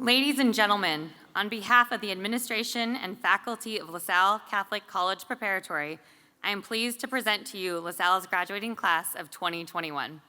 Ladies and gentlemen, on behalf of the administration and faculty of LaSalle Catholic College Preparatory, I am pleased to present to you LaSalle's graduating class of 2021.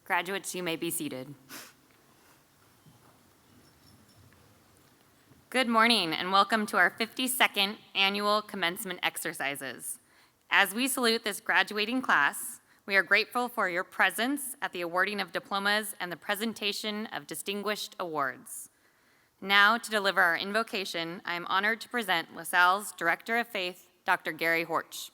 Graduates, you may be seated. Good morning and welcome to our 52nd annual commencement exercises. As we salute this graduating class, we are grateful for your presence at the awarding of diplomas and the presentation of distinguished awards. Now, to deliver our invocation, I am honored to present LaSalle's Director of Faith, Dr. Gary Horch.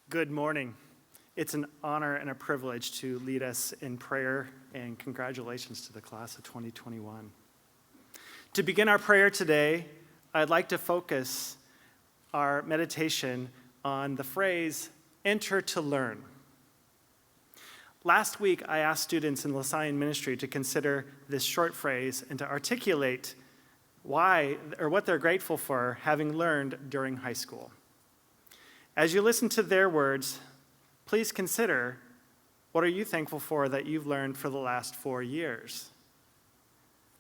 Good morning. It's an honor and a privilege to lead us in prayer, and congratulations to the class of 2021. To begin our prayer today, I'd like to focus our meditation on the phrase, enter to learn. Last week, I asked students in LaSalle ministry to consider this short phrase and to articulate why or what they're grateful for having learned during high school. As you listen to their words, please consider, what are you thankful for that you've learned for the last 4 years?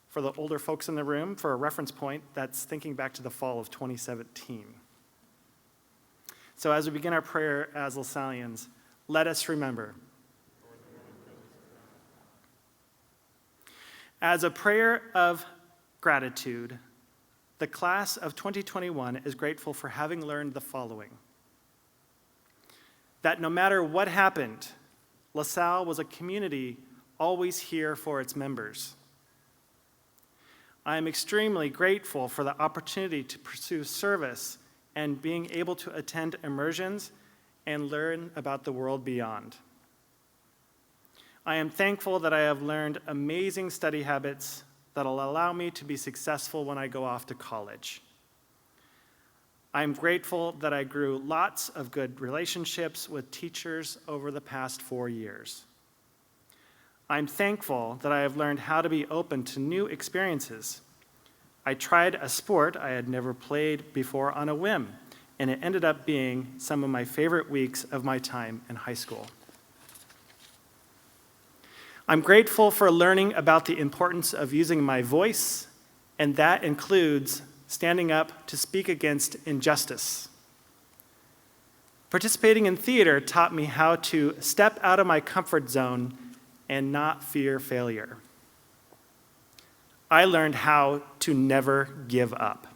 For the older folks in the room, for a reference point, that's thinking back to the fall of 2017. So as we begin our prayer as LaSallians, let us remember. As a prayer of gratitude, the class of 2021 is grateful for having learned the following. That no matter what happened, LaSalle was a community always here for its members. I am extremely grateful for the opportunity to pursue service and being able to attend immersions and learn about the world beyond. I am thankful that I have learned amazing study habits that will allow me to be successful when I go off to college. I am grateful that I grew lots of good relationships with teachers over the past 4 years. I'm thankful that I have learned how to be open to new experiences. I tried a sport I had never played before on a whim, and it ended up being some of my favorite weeks of my time in high school. I'm grateful for learning about the importance of using my voice, and that includes standing up to speak against injustice. Participating in theater taught me how to step out of my comfort zone and not fear failure. I learned how to never give up.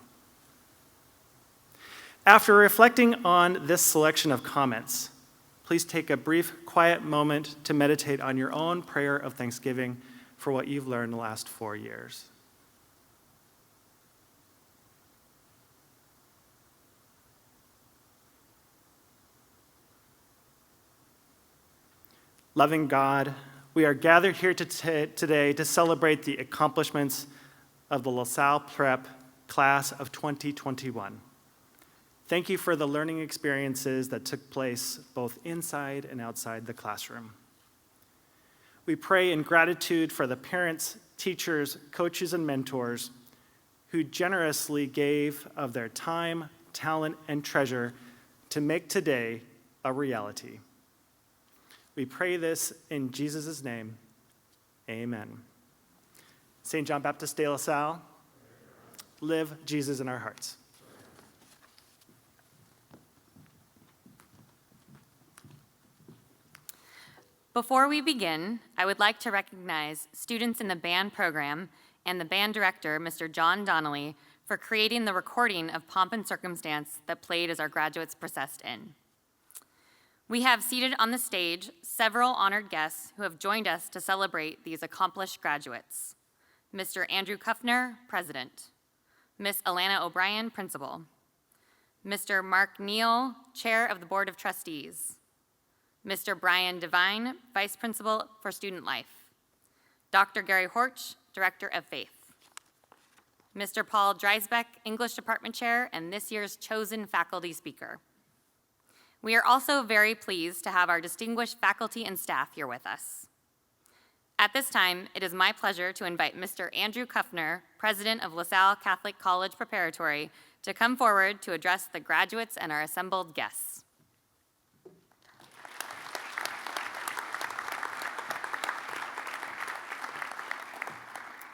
After reflecting on this selection of comments, please take a brief, quiet moment to meditate on your own prayer of thanksgiving for what you've learned the last 4 years. Loving God, we are gathered here today to celebrate the accomplishments of the LaSalle Prep class of 2021. Thank you for the learning experiences that took place both inside and outside the classroom. We pray in gratitude for the parents, teachers, coaches, and mentors who generously gave of their time, talent, and treasure to make today a reality. We pray this in Jesus' name, amen. St. John Baptist de La Salle, live Jesus in our hearts. Before we begin, I would like to recognize students in the band program and the band director, Mr. John Donnelly, for creating the recording of Pomp and Circumstance that played as our graduates processed in. We have seated on the stage several honored guests who have joined us to celebrate these accomplished graduates. Mr. Andrew Kuffner, President. Ms. Alana O'Brien, Principal. Mr. Mark Neal, Chair of the Board of Trustees. Mr. Brian Devine, Vice Principal for Student Life. Dr. Gary Horch, Director of Faith. Mr. Paul Dreisbeck, English Department Chair and this year's chosen faculty speaker. We are also very pleased to have our distinguished faculty and staff here with us. At this time, it is my pleasure to invite Mr. Andrew Kuffner, President of LaSalle Catholic College Preparatory, to come forward to address the graduates and our assembled guests.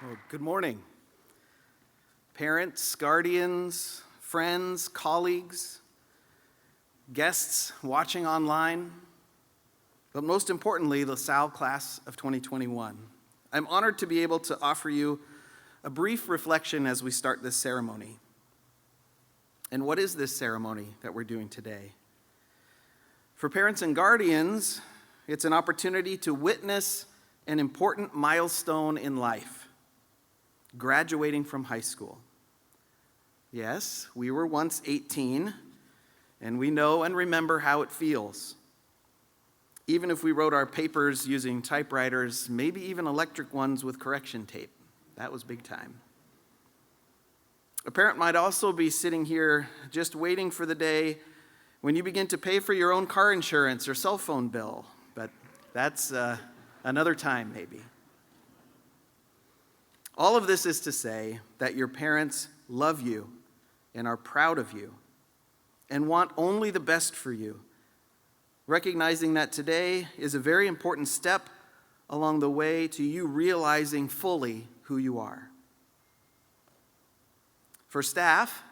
Well, good morning. parents, guardians, friends, colleagues, guests watching online, but most importantly, the Salle class of 2021. I'm honored to be able to offer you a brief reflection as we start this ceremony. And what is this ceremony that we're doing today? For parents and guardians, it's an opportunity to witness an important milestone in life, graduating from high school. Yes, we were once 18, and we know and remember how it feels. Even if we wrote our papers using typewriters, maybe even electric ones with correction tape. That was big time. A parent might also be sitting here just waiting for the day when you begin to pay for your own car insurance or cell phone bill, but that's another time maybe. All of this is to say that your parents love you and are proud of you and want only the best for you, recognizing that today is a very important step along the way to you realizing fully who you are. For staff,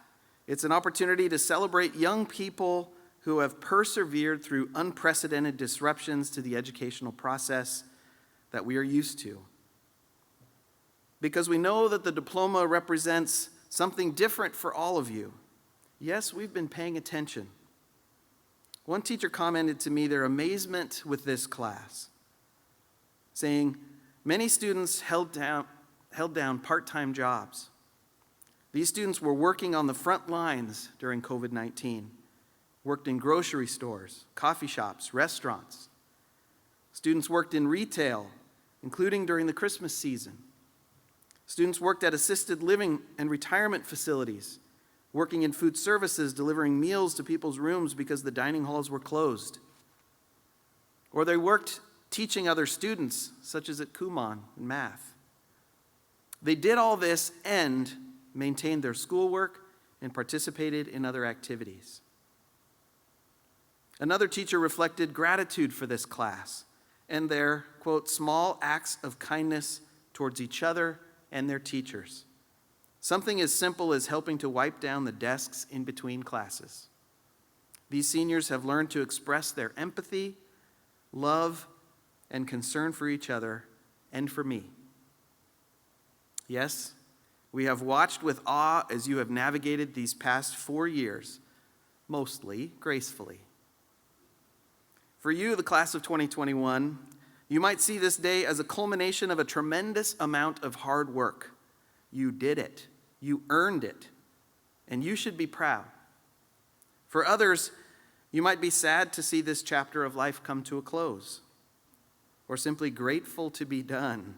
it's an opportunity to celebrate young people who have persevered through unprecedented disruptions to the educational process that we are used to. Because we know that the diploma represents something different for all of you. Yes, we've been paying attention. One teacher commented to me their amazement with this class, saying, many students held down part-time jobs. These students were working on the front lines during COVID-19, worked in grocery stores, coffee shops, restaurants. Students worked in retail, including during the Christmas season. Students worked at assisted living and retirement facilities, working in food services, delivering meals to people's rooms because the dining halls were closed. Or they worked teaching other students, such as at Kumon in math. They did all this and maintained their schoolwork and participated in other activities. Another teacher reflected gratitude for this class and their, quote, small acts of kindness towards each other and their teachers. Something as simple as helping to wipe down the desks in between classes. These seniors have learned to express their empathy, love, and concern for each other and for me. Yes, we have watched with awe as you have navigated these past 4 years, mostly gracefully. For you, the class of 2021, you might see this day as a culmination of a tremendous amount of hard work. You did it. You earned it. And you should be proud. For others, you might be sad to see this chapter of life come to a close, or simply grateful to be done,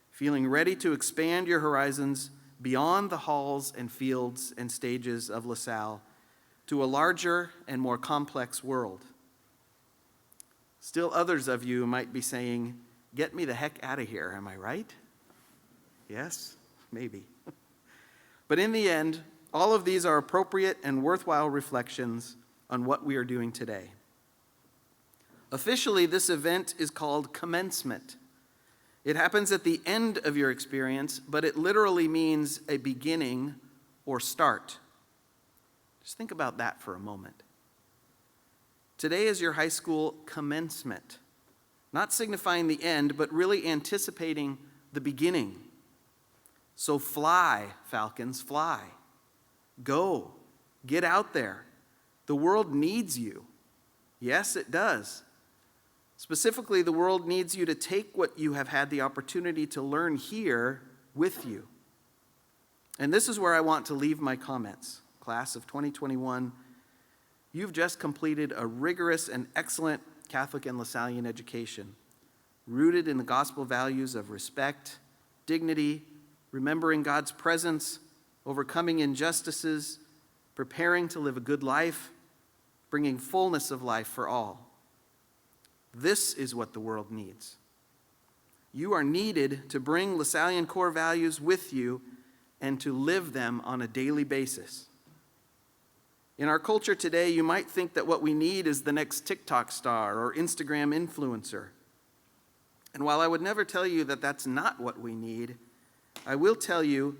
feeling ready to expand your horizons beyond the halls and fields and stages of LaSalle to a larger and more complex world. Still others of you might be saying, get me the heck out of here, am I right? Yes, maybe. But in the end, all of these are appropriate and worthwhile reflections on what we are doing today. Officially, this event is called commencement. It happens at the end of your experience, but it literally means a beginning or start. Just think about that for a moment. Today is your high school commencement, not signifying the end, but really anticipating the beginning. So fly, Falcons, fly. Go. Get out there. The world needs you. Yes, it does. Specifically, the world needs you to take what you have had the opportunity to learn here with you. And this is where I want to leave my comments. Class of 2021, you've just completed a rigorous and excellent Catholic and LaSallian education, rooted in the gospel values of respect, dignity, remembering God's presence, overcoming injustices, preparing to live a good life, bringing fullness of life for all. This is what the world needs. You are needed to bring LaSallian core values with you and to live them on a daily basis. In our culture today, you might think that what we need is the next TikTok star or Instagram influencer. And while I would never tell you that that's not what we need, I will tell you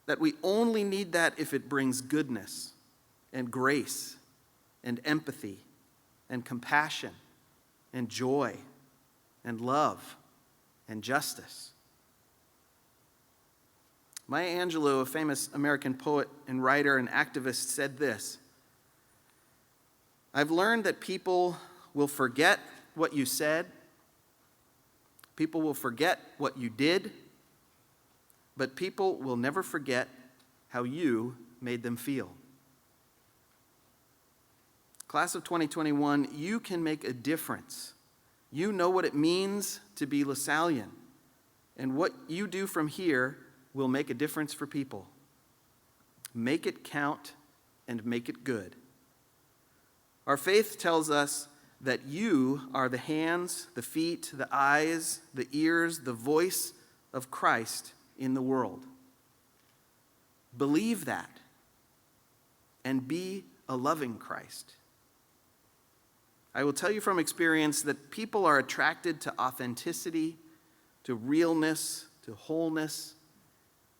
that we only need that if it brings goodness and grace and empathy and compassion and joy and love and justice. Maya Angelou, a famous American poet and writer and activist, said this: "I've learned that people will forget what you said, people will forget what you did, but people will never forget how you made them feel." Class of 2021, you can make a difference. You know what it means to be LaSallian, and what you do from here will make a difference for people. Make it count and make it good. Our faith tells us that you are the hands, the feet, the eyes, the ears, the voice of Christ in the world. Believe that and be a loving Christ. I will tell you from experience that people are attracted to authenticity, to realness, to wholeness.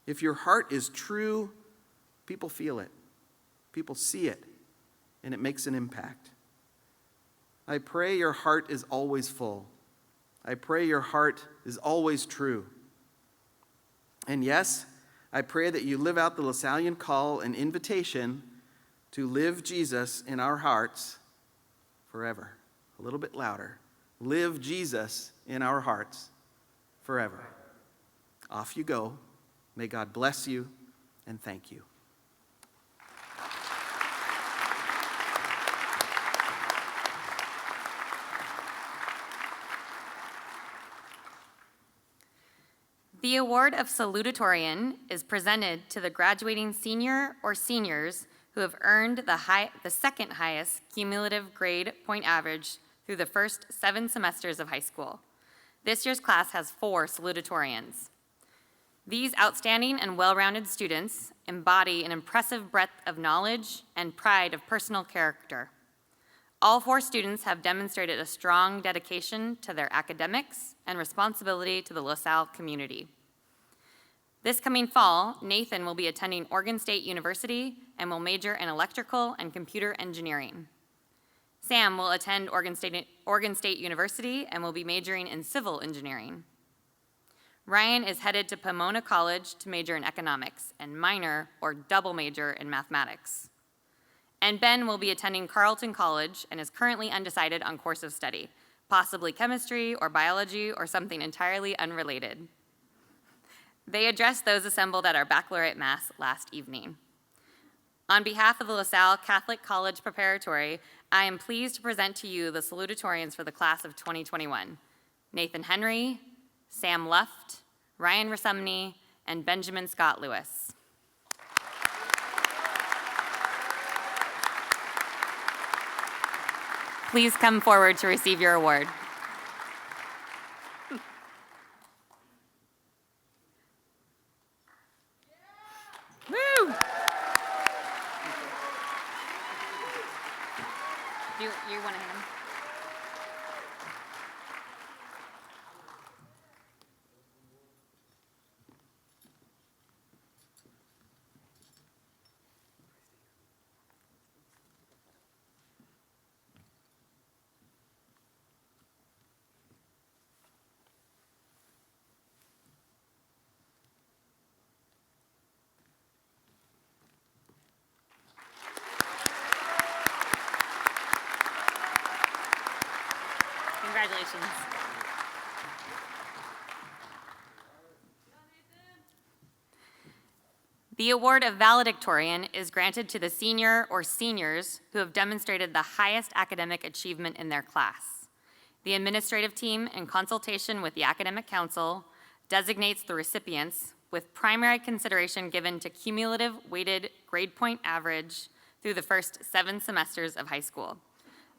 If your heart is true, people feel it, people see it, and it makes an impact. I pray your heart is always full. I pray your heart is always true. And yes, I pray that you live out the LaSallian call and invitation to live Jesus in our hearts forever. A little bit louder. Live Jesus in our hearts forever. Off you go. May God bless you and thank you. The award of salutatorian is presented to the graduating senior or seniors who have earned the second highest cumulative grade point average through the first 7 semesters of high school. This year's class has 4 salutatorians. These outstanding and well-rounded students embody an impressive breadth of knowledge and pride of personal character. All 4 students have demonstrated a strong dedication to their academics and responsibility to the LaSalle community. This coming fall, Nathan will be attending Oregon State University and will major in electrical and computer engineering. Sam will attend Oregon State University and will be majoring in civil engineering. Ryan is headed to Pomona College to major in economics and minor or double major in mathematics. And Ben will be attending Carleton College and is currently undecided on course of study, possibly chemistry or biology or something entirely unrelated. They addressed those assembled at our baccalaureate mass last evening. On behalf of the LaSalle Catholic College Preparatory, I am pleased to present to you the salutatorians for the class of 2021, Nathan Henry, Sam Luft, Ryan Rasumney, and Benjamin Scott Lewis. Please come forward to receive your award. Woo! You want to hand him? Congratulations. The award of valedictorian is granted to the senior or seniors who have demonstrated the highest academic achievement in their class. The administrative team, in consultation with the academic council, designates the recipients with primary consideration given to cumulative weighted grade point average through the first 7 semesters of high school.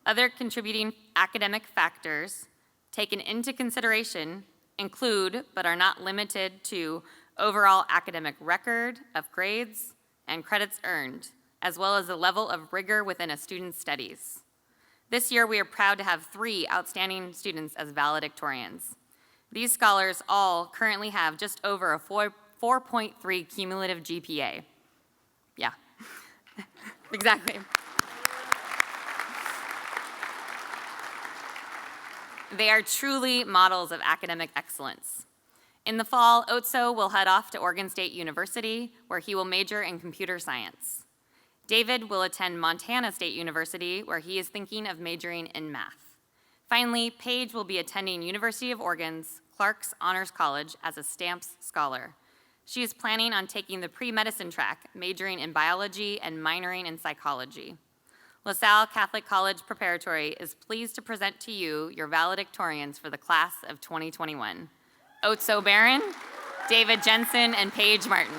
Other contributing academic factors taken into consideration include, but are not limited to, overall academic record of grades and credits earned, as well as the level of rigor within a student's studies. This year, we are proud to have 3 outstanding students as valedictorians. These scholars all currently have just over a 4.3 cumulative GPA. Yeah, exactly. They are truly models of academic excellence. In the fall, Otso will head off to Oregon State University, where he will major in computer science. David will attend Montana State University, where he is thinking of majoring in math. Finally, Paige will be attending University of Oregon's Clark's Honors College as a Stamps Scholar. She is planning on taking the pre-medicine track, majoring in biology and minoring in psychology. LaSalle Catholic College Preparatory is pleased to present to you your valedictorians for the class of 2021. Otso Barron, David Jensen, and Paige Martin.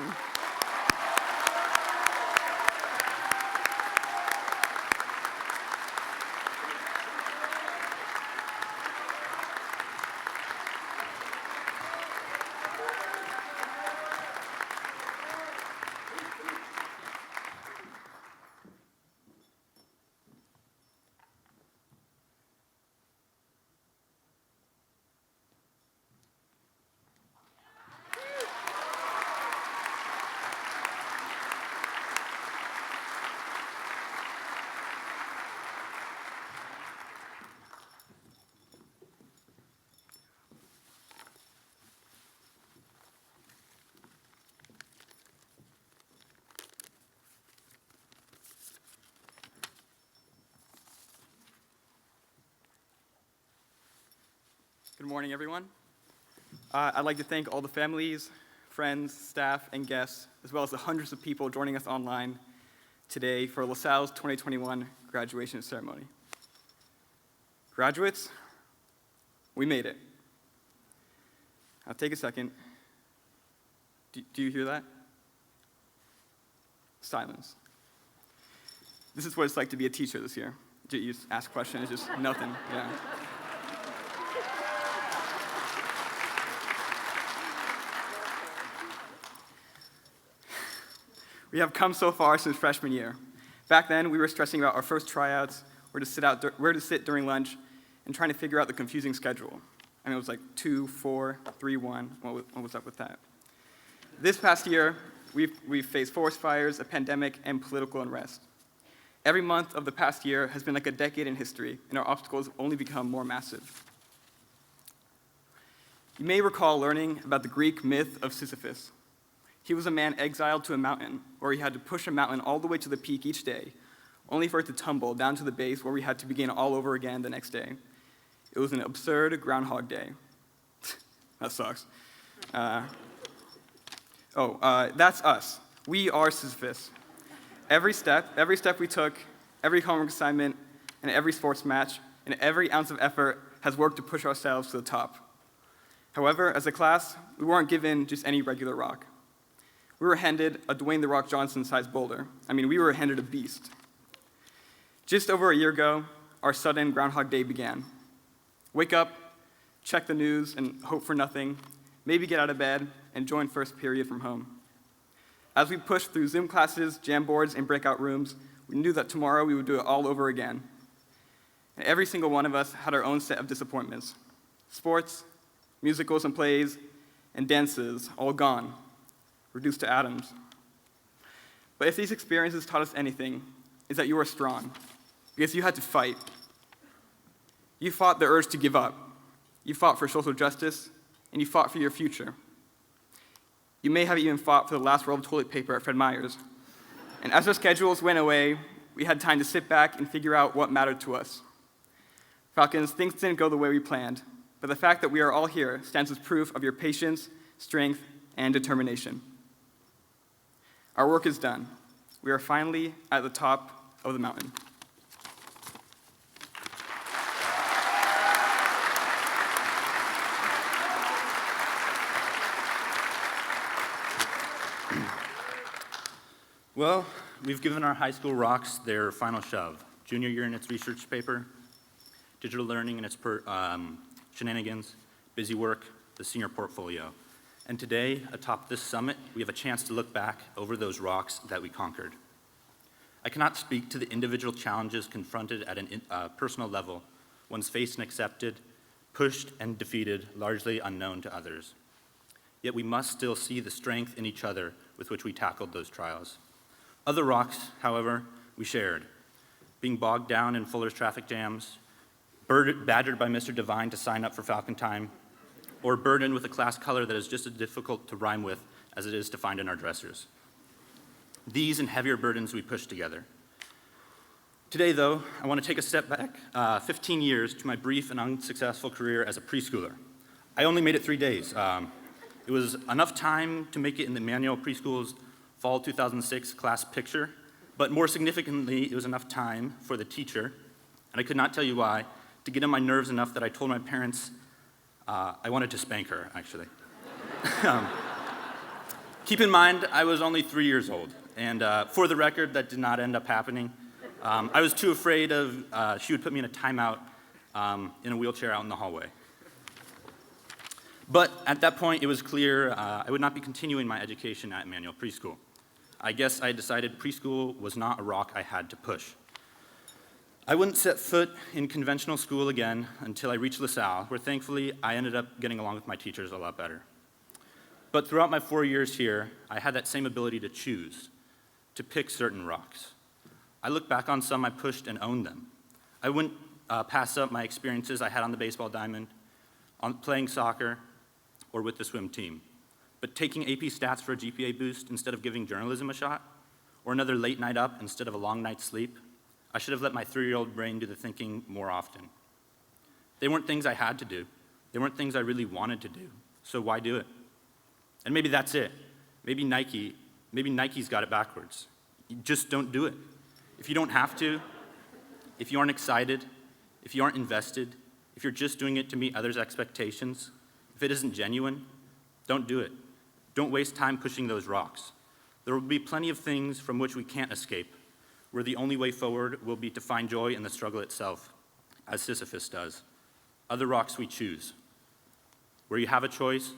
Good morning, everyone. I'd like to thank all the families, friends, staff, and guests, as well as the hundreds of people joining us online today for LaSalle's 2021 graduation ceremony. Graduates, we made it. Now take a second. Do you hear that? Silence. This is what it's like to be a teacher this year. You just ask questions, it's just nothing. Yeah. We have come so far since freshman year. Back then, we were stressing about our first tryouts, where to sit during lunch, and trying to figure out the confusing schedule. I mean, it was like 2, 4, 3, 1. What was up with that? This past year, we've faced forest fires, a pandemic, and political unrest. Every month of the past year has been like a decade in history, and our obstacles have only become more massive. You may recall learning about the Greek myth of Sisyphus. He was a man exiled to a mountain, where he had to push a mountain all the way to the peak each day, only for it to tumble down to the base where we had to begin all over again the next day. It was an absurd Groundhog Day. That sucks. That's us. We are Sisyphus. Every step we took, every homework assignment, and every sports match, and every ounce of effort has worked to push ourselves to the top. However, as a class, we weren't given just any regular rock. We were handed a Dwayne "The Rock" Johnson-sized boulder. I mean, we were handed a beast. Just over a year ago, our sudden Groundhog Day began. Wake up, check the news, and hope for nothing, maybe get out of bed, and join first period from home. As we pushed through Zoom classes, Jamboards, and breakout rooms, we knew that tomorrow we would do it all over again. And every single one of us had our own set of disappointments. Sports, musicals and plays, and dances, all gone, reduced to atoms. But if these experiences taught us anything, it's that you are strong, because you had to fight. You fought the urge to give up. You fought for social justice, and you fought for your future. You may have even fought for the last roll of toilet paper at Fred Meyer's. And as our schedules went away, we had time to sit back and figure out what mattered to us. Falcons, things didn't go the way we planned, but the fact that we are all here stands as proof of your patience, strength, and determination. Our work is done. We are finally at the top of the mountain. Well, we've given our high school rocks their final shove. Junior year in its research paper, digital learning in its shenanigans, busy work, the senior portfolio. And today, atop this summit, we have a chance to look back over those rocks that we conquered. I cannot speak to the individual challenges confronted at a personal level, ones faced and accepted, pushed and defeated, largely unknown to others. yet we must still see the strength in each other with which we tackled those trials. Other rocks, however, we shared. Being bogged down in Fuller's traffic jams, badgered by Mr. Devine to sign up for Falcon Time, or burdened with a class color that is just as difficult to rhyme with as it is to find in our dressers. These and heavier burdens we pushed together. Today, though, I want to take a step back 15 years to my brief and unsuccessful career as a preschooler. I only made it 3 days. It was enough time to make it in the Manual Preschool's fall 2006 class picture, but more significantly, it was enough time for the teacher, and I could not tell you why, to get on my nerves enough that I told my parents I wanted to spank her, actually. Keep in mind, I was only 3 years old, and for the record, that did not end up happening. I was too afraid of she would put me in a timeout in a wheelchair out in the hallway. But at that point, it was clear I would not be continuing my education at Manual Preschool. I guess I decided preschool was not a rock I had to push. I wouldn't set foot in conventional school again until I reached LaSalle, where thankfully I ended up getting along with my teachers a lot better. But throughout my 4 years here, I had that same ability to choose, to pick certain rocks. I look back on some I pushed and owned them. I wouldn't pass up my experiences I had on the baseball diamond, on playing soccer, or with the swim team. But taking AP stats for a GPA boost instead of giving journalism a shot, or another late night up instead of a long night's sleep, I should have let my 3-year-old brain do the thinking more often. They weren't things I had to do. They weren't things I really wanted to do. So why do it? And maybe that's it. Maybe Nike's got it backwards. You just don't do it. If you don't have to, if you aren't excited, if you aren't invested, if you're just doing it to meet others' expectations, if it isn't genuine, don't do it. Don't waste time pushing those rocks. There will be plenty of things from which we can't escape, where the only way forward will be to find joy in the struggle itself, as Sisyphus does. Other rocks we choose. Where you have a choice,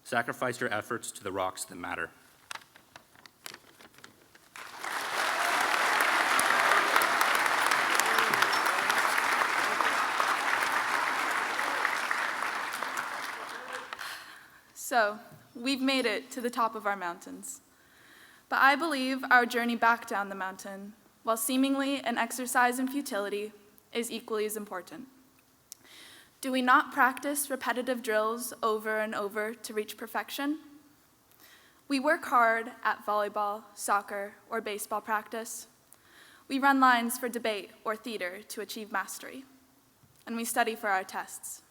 sacrifice your efforts to the rocks that matter. So, we've made it to the top of our mountains. But I believe our journey back down the mountain, while seemingly an exercise in futility, is equally as important. Do we not practice repetitive drills over and over to reach perfection? We work hard at volleyball, soccer, or baseball practice. We run lines for debate or theater to achieve mastery. And we study for our tests.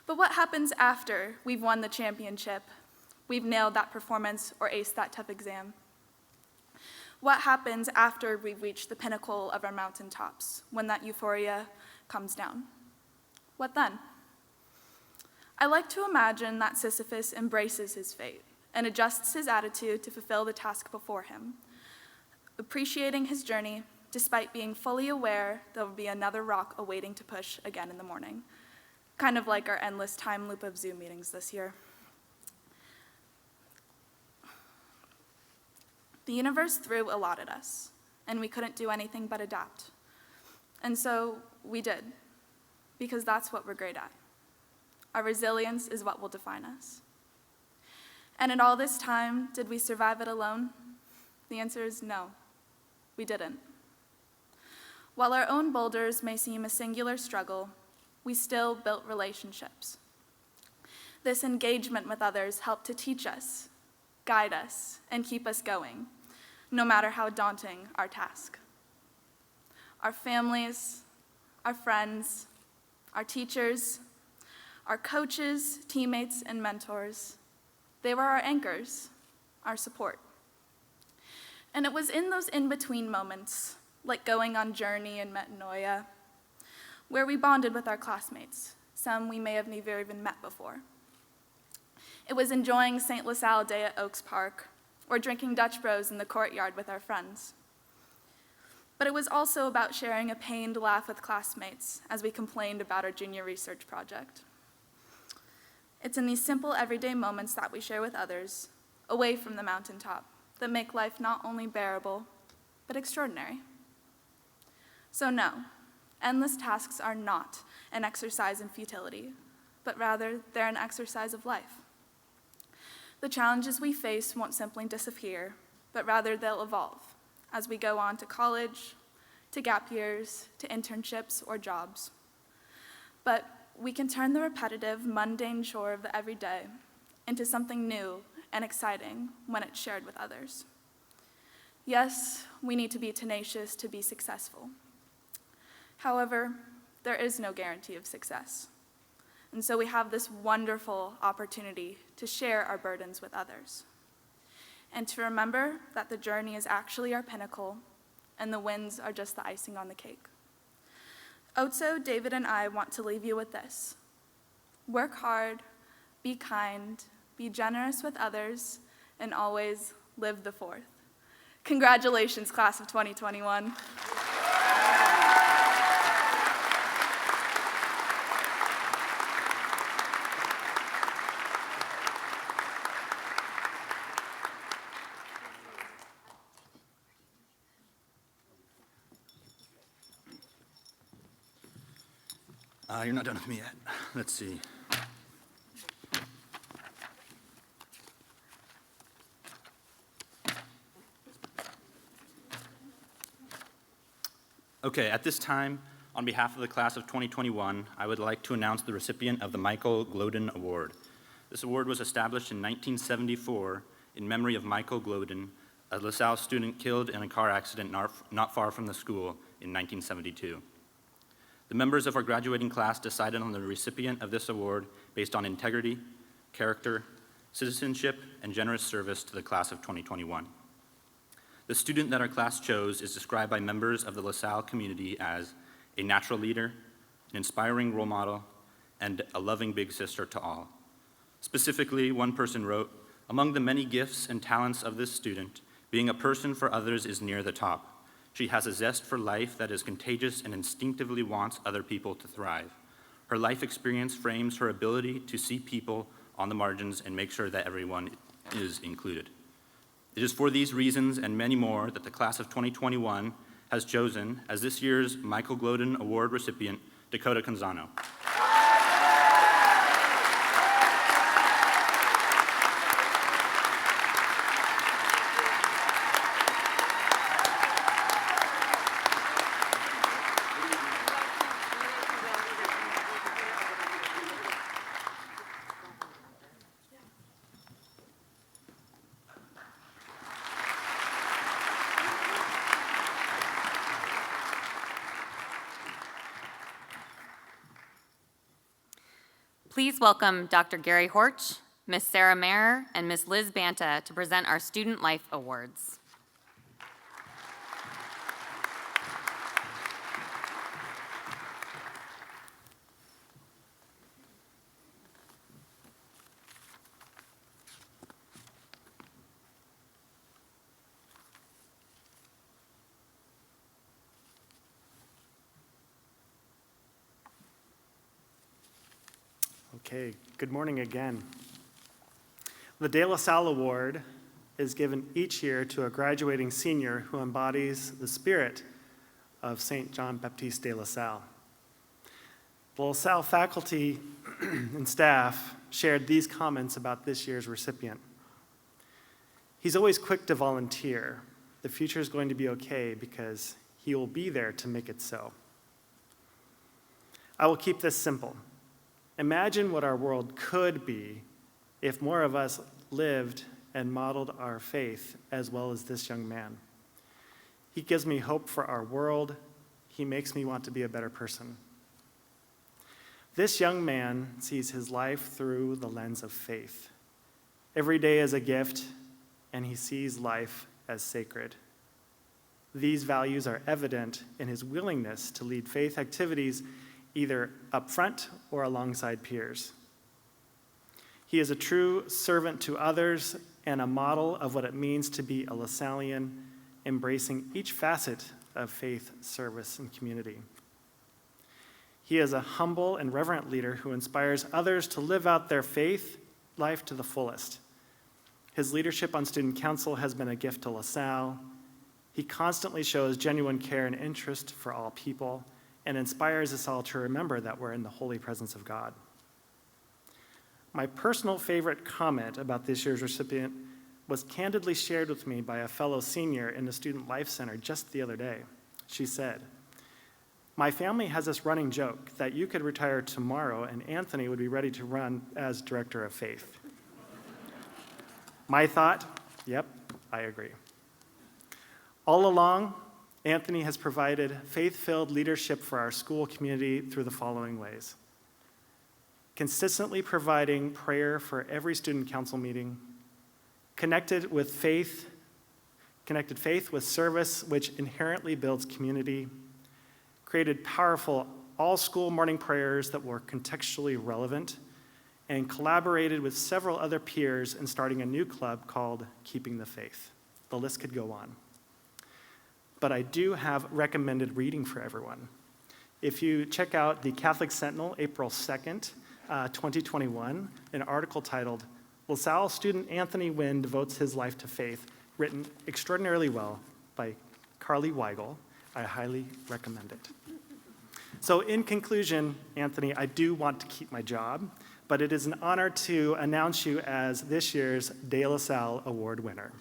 But what happens after we've won the championship, we've nailed that performance or aced that tough exam? What happens after we've reached the pinnacle of our mountaintops, when that euphoria comes down? What then? I like to imagine that Sisyphus embraces his fate and adjusts his attitude to fulfill the task before him, appreciating his journey despite being fully aware there will be another rock awaiting to push again in the morning, kind of like our endless time loop of Zoom meetings this year. The universe threw a lot at us, and we couldn't do anything but adapt. And so we did, because that's what we're great at. Our resilience is what will define us. And in all this time, did we survive it alone? The answer is no, we didn't. While our own boulders may seem a singular struggle, we still built relationships. This engagement with others helped to teach us, guide us, and keep us going, no matter how daunting our task. Our families, our friends, our teachers, our coaches, teammates, and mentors, they were our anchors, our support. And it was in those in-between moments, like going on Journey and Metanoia, where we bonded with our classmates, some we may have never even met before. It was enjoying St. LaSalle Day at Oaks Park, or drinking Dutch Bros in the courtyard with our friends. But it was also about sharing a pained laugh with classmates as we complained about our junior research project. It's in these simple everyday moments that we share with others, away from the mountaintop, that make life not only bearable, but extraordinary. So no, endless tasks are not an exercise in futility, but rather they're an exercise of life. The challenges we face won't simply disappear, but rather they'll evolve as we go on to college, to gap years, to internships or jobs. But we can turn the repetitive, mundane chore of the everyday into something new and exciting when it's shared with others. Yes, we need to be tenacious to be successful. However, there is no guarantee of success. And so we have this wonderful opportunity to share our burdens with others. And to remember that the journey is actually our pinnacle and the wins are just the icing on the cake. Otso, David, and I want to leave you with this. Work hard, be kind, be generous with others, and always live the fourth. Congratulations, class of 2021. You're not done with me yet. Let's see. Okay, at this time, on behalf of the class of 2021, I would like to announce the recipient of the Michael Glodden Award. This award was established in 1974 in memory of Michael Glodden, a LaSalle student killed in a car accident not far from the school in 1972. The members of our graduating class decided on the recipient of this award based on integrity, character, citizenship, and generous service to the class of 2021. The student that our class chose is described by members of the LaSalle community as a natural leader, an inspiring role model, and a loving big sister to all. Specifically, one person wrote, "Among the many gifts and talents of this student, being a person for others is near the top. She has a zest for life that is contagious and instinctively wants other people to thrive. Her life experience frames her ability to see people on the margins and make sure that everyone is included." It is for these reasons and many more that the class of 2021 has chosen as this year's Michael Glodden Award recipient, Dakota Canzano. Please welcome Dr. Gary Horch, Ms. Sarah Mayer, and Ms. Liz Banta to present our Student Life Awards. Okay, good morning again. The De La Salle Award is given each year to a graduating senior who embodies the spirit of St. John Baptiste de La Salle. The La Salle faculty and staff shared these comments about this year's recipient. "He's always quick to volunteer. The future is going to be okay because he will be there to make it so." I will keep this simple. Imagine what our world could be if more of us lived and modeled our faith as well as this young man. He gives me hope for our world. He makes me want to be a better person. This young man sees his life through the lens of faith. Every day is a gift, and he sees life as sacred. These values are evident in his willingness to lead faith activities either up front or alongside peers. He is a true servant to others and a model of what it means to be a LaSallian, embracing each facet of faith, service, and community. He is a humble and reverent leader who inspires others to live out their faith life to the fullest. His leadership on student council has been a gift to LaSalle. He constantly shows genuine care and interest for all people and inspires us all to remember that we're in the holy presence of God. My personal favorite comment about this year's recipient was candidly shared with me by a fellow senior in the Student Life Center just the other day. She said, "My family has this running joke that you could retire tomorrow and Anthony would be ready to run as Director of Faith." My thought, yep, I agree. All along, Anthony has provided faith-filled leadership for our school community through the following ways: consistently providing prayer for every student council meeting, connected faith with service, which inherently builds community, created powerful all-school morning prayers that were contextually relevant, and collaborated with several other peers in starting a new club called Keeping the Faith. The list could go on. But I do have recommended reading for everyone. If you check out the Catholic Sentinel, April 2nd, 2021, an article titled, "LaSalle Student Anthony Wynn Devotes His Life to Faith," written extraordinarily well by Carly Weigel. I highly recommend it. So in conclusion, Anthony, I do want to keep my job, but it is an honor to announce you as this year's De La Salle Award winner.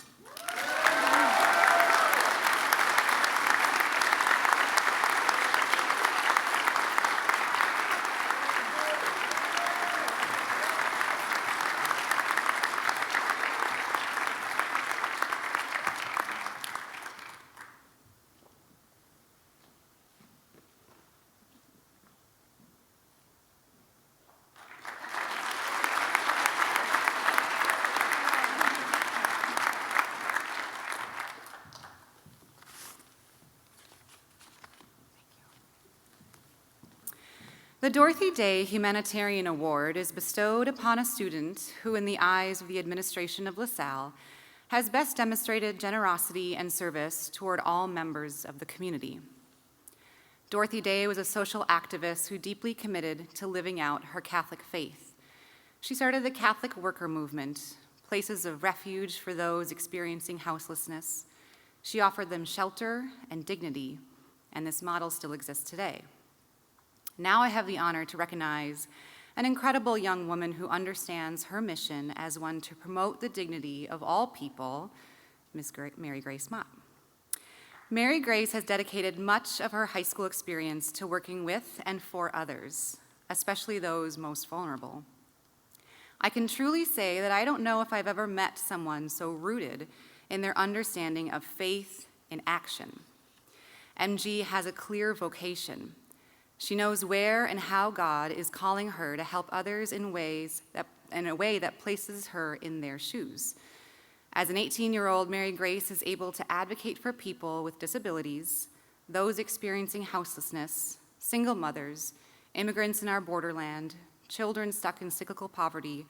The Dorothy Day Humanitarian Award is bestowed upon a student who, in the eyes of the administration of LaSalle, has best demonstrated generosity and service toward all members of the community. Dorothy Day was a social activist who deeply committed to living out her Catholic faith. She started the Catholic Worker Movement, places of refuge for those experiencing houselessness. She offered them shelter and dignity, and this model still exists today. Now I have the honor to recognize an incredible young woman who understands her mission as one to promote the dignity of all people, Ms. Mary Grace Mott. Mary Grace has dedicated much of her high school experience to working with and for others, especially those most vulnerable. I can truly say that I don't know if I've ever met someone so rooted in their understanding of faith in action. MG has a clear vocation. She knows where and how God is calling her to help others in a way that places her in their shoes. As an 18-year-old, Mary Grace is able to advocate for people with disabilities, those experiencing houselessness, single mothers, immigrants in our borderland, children stuck in cyclical poverty,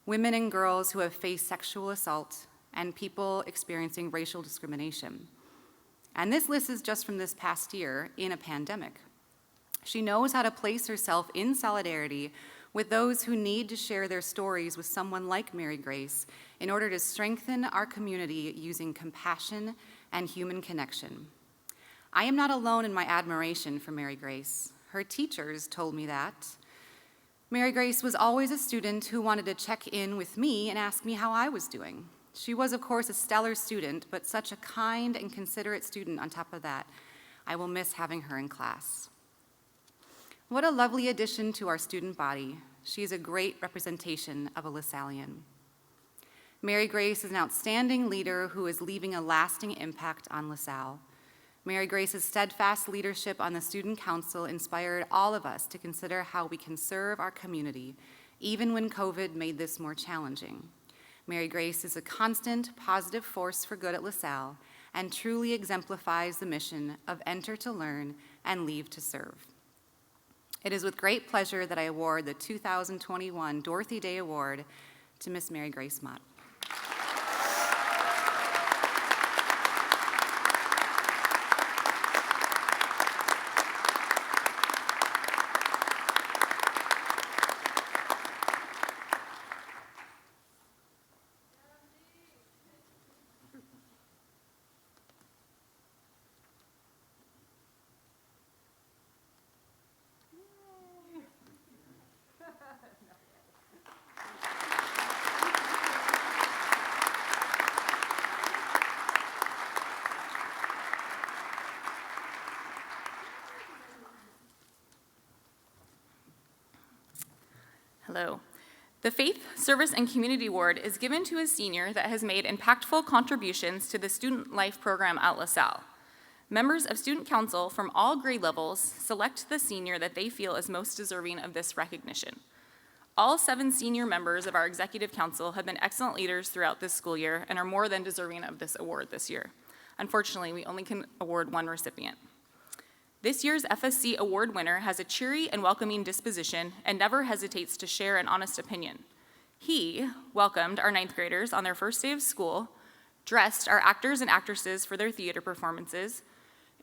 women and girls who have faced sexual assault, and people experiencing racial discrimination. And this list is just from this past year in a pandemic. She knows how to place herself in solidarity with those who need to share their stories with someone like Mary Grace in order to strengthen our community using compassion and human connection. I am not alone in my admiration for Mary Grace. Her teachers told me that. Mary Grace was always a student who wanted to check in with me and ask me how I was doing. She was, of course, a stellar student, but such a kind and considerate student on top of that. I will miss having her in class. What a lovely addition to our student body. She is a great representation of a LaSallian. Mary Grace is an outstanding leader who is leaving a lasting impact on LaSalle. Mary Grace's steadfast leadership on the Student Council inspired all of us to consider how we can serve our community, even when COVID made this more challenging. Mary Grace is a constant, positive force for good at LaSalle and truly exemplifies the mission of enter to learn and leave to serve. It is with great pleasure that I award the 2021 Dorothy Day Award to Miss Mary Grace Mott. Hello. The Faith, Service, and Community Award is given to a senior that has made impactful contributions to the student life program at LaSalle. Members of student council from all grade levels select the senior that they feel is most deserving of this recognition. All 7 senior members of our executive council have been excellent leaders throughout this school year and are more than deserving of this award this year. Unfortunately, we only can award one recipient. This year's FSC award winner has a cheery and welcoming disposition and never hesitates to share an honest opinion. He welcomed our 9th graders on their first day of school, dressed our actors and actresses for their theater performances,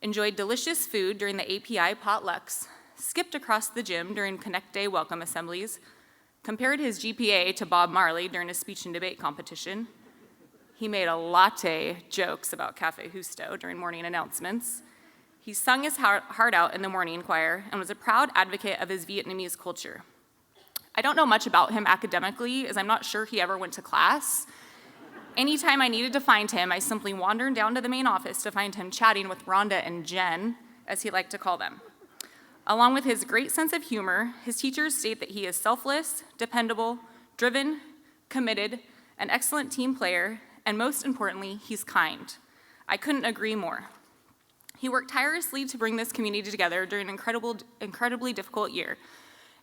enjoyed delicious food during the API potlucks, skipped across the gym during Connect Day welcome assemblies, compared his GPA to Bob Marley during a speech and debate competition. He made a latte jokes about Cafe Justo during morning announcements. He sung his heart out in the morning choir and was a proud advocate of his Vietnamese culture. I don't know much about him academically, as I'm not sure he ever went to class. Anytime I needed to find him, I simply wandered down to the main office to find him chatting with Rhonda and Jen, as he liked to call them. Along with his great sense of humor, his teachers state that he is selfless, dependable, driven, committed, an excellent team player, and most importantly, he's kind. I couldn't agree more. He worked tirelessly to bring this community together during an incredibly difficult year,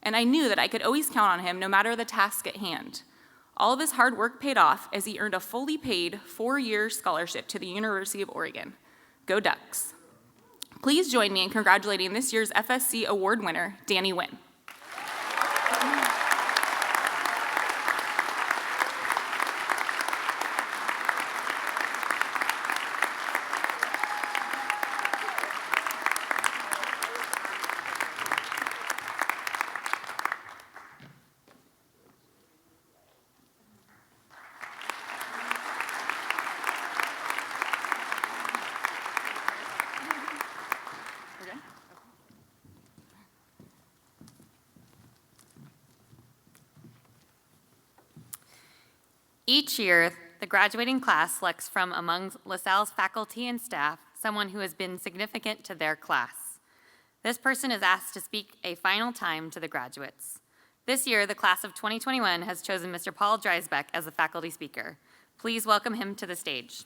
and I knew that I could always count on him no matter the task at hand. All of his hard work paid off as he earned a fully paid 4-year scholarship to the University of Oregon. Go Ducks. Please join me in congratulating this year's FSC award winner, Danny Wynn. Each year, the graduating class selects from among LaSalle's faculty and staff someone who has been significant to their class. This person is asked to speak a final time to the graduates. This year, the class of 2021 has chosen Mr. Paul Dreisbeck as the faculty speaker. Please welcome him to the stage.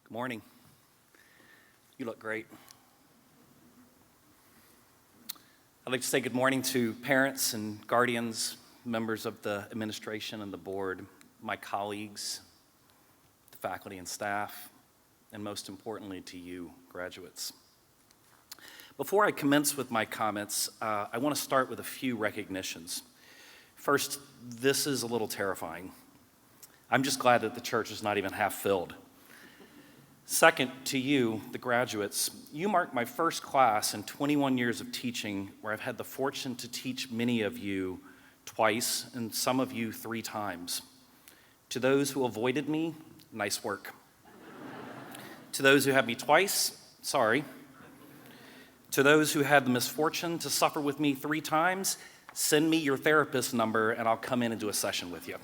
Good morning. You look great. I'd like to say good morning to parents and guardians, members of the administration and the board, my colleagues, the faculty and staff, and most importantly to you, graduates. Before I commence with my comments, I want to start with a few recognitions. First, this is a little terrifying. I'm just glad that the church is not even half filled. Second, to you, the graduates, you marked my first class in 21 years of teaching, where I've had the fortune to teach many of you twice and some of you 3 times. To those who avoided me, nice work. To those who had me twice, sorry. To those who had the misfortune to suffer with me 3 times, send me your therapist number and I'll come in and do a session with you.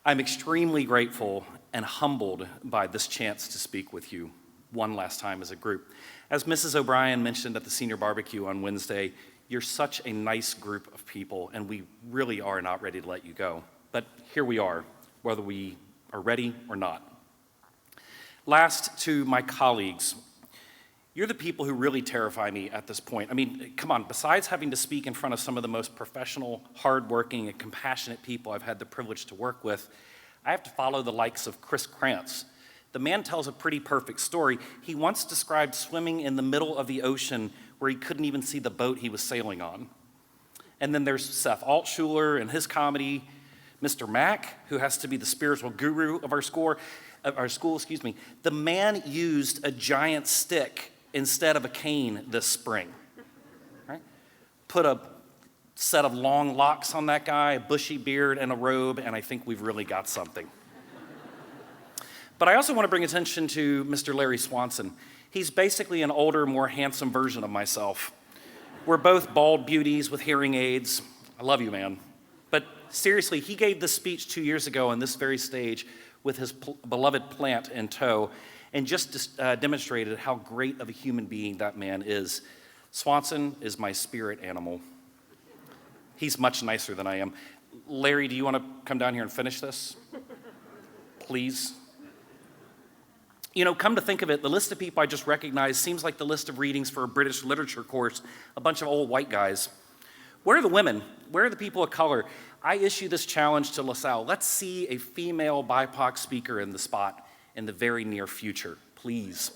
I'm extremely grateful and humbled by this chance to speak with you one last time as a group. As Mrs. O'Brien mentioned at the senior barbecue on Wednesday, you're such a nice group of people, and we really are not ready to let you go. But here we are, whether we are ready or not. Last, to my colleagues, you're the people who really terrify me at this point. I mean, come on, besides having to speak in front of some of the most professional, hardworking, and compassionate people I've had the privilege to work with, I have to follow the likes of Chris Krantz. The man tells a pretty perfect story. He once described swimming in the middle of the ocean where he couldn't even see the boat he was sailing on. And then there's Seth Altshuler and his comedy, Mr. Mack, who has to be the spiritual guru of our school. The man used a giant stick instead of a cane this spring. Right? Put a set of long locks on that guy, a bushy beard, and a robe, and I think we've really got something. But I also want to bring attention to Mr. Larry Swanson. He's basically an older, more handsome version of myself. We're both bald beauties with hearing aids. I love you, man. But seriously, he gave this speech 2 years ago on this very stage with his beloved plant in tow, and just demonstrated how great of a human being that man is. Swanson is my spirit animal. He's much nicer than I am. Larry, do you want to come down here and finish this? Please. You know, come to think of it, the list of people I just recognized seems like the list of readings for a British literature course, a bunch of old white guys. Where are the women? Where are the people of color? I issue this challenge to LaSalle. Let's see a female BIPOC speaker in the spot in the very near future, please.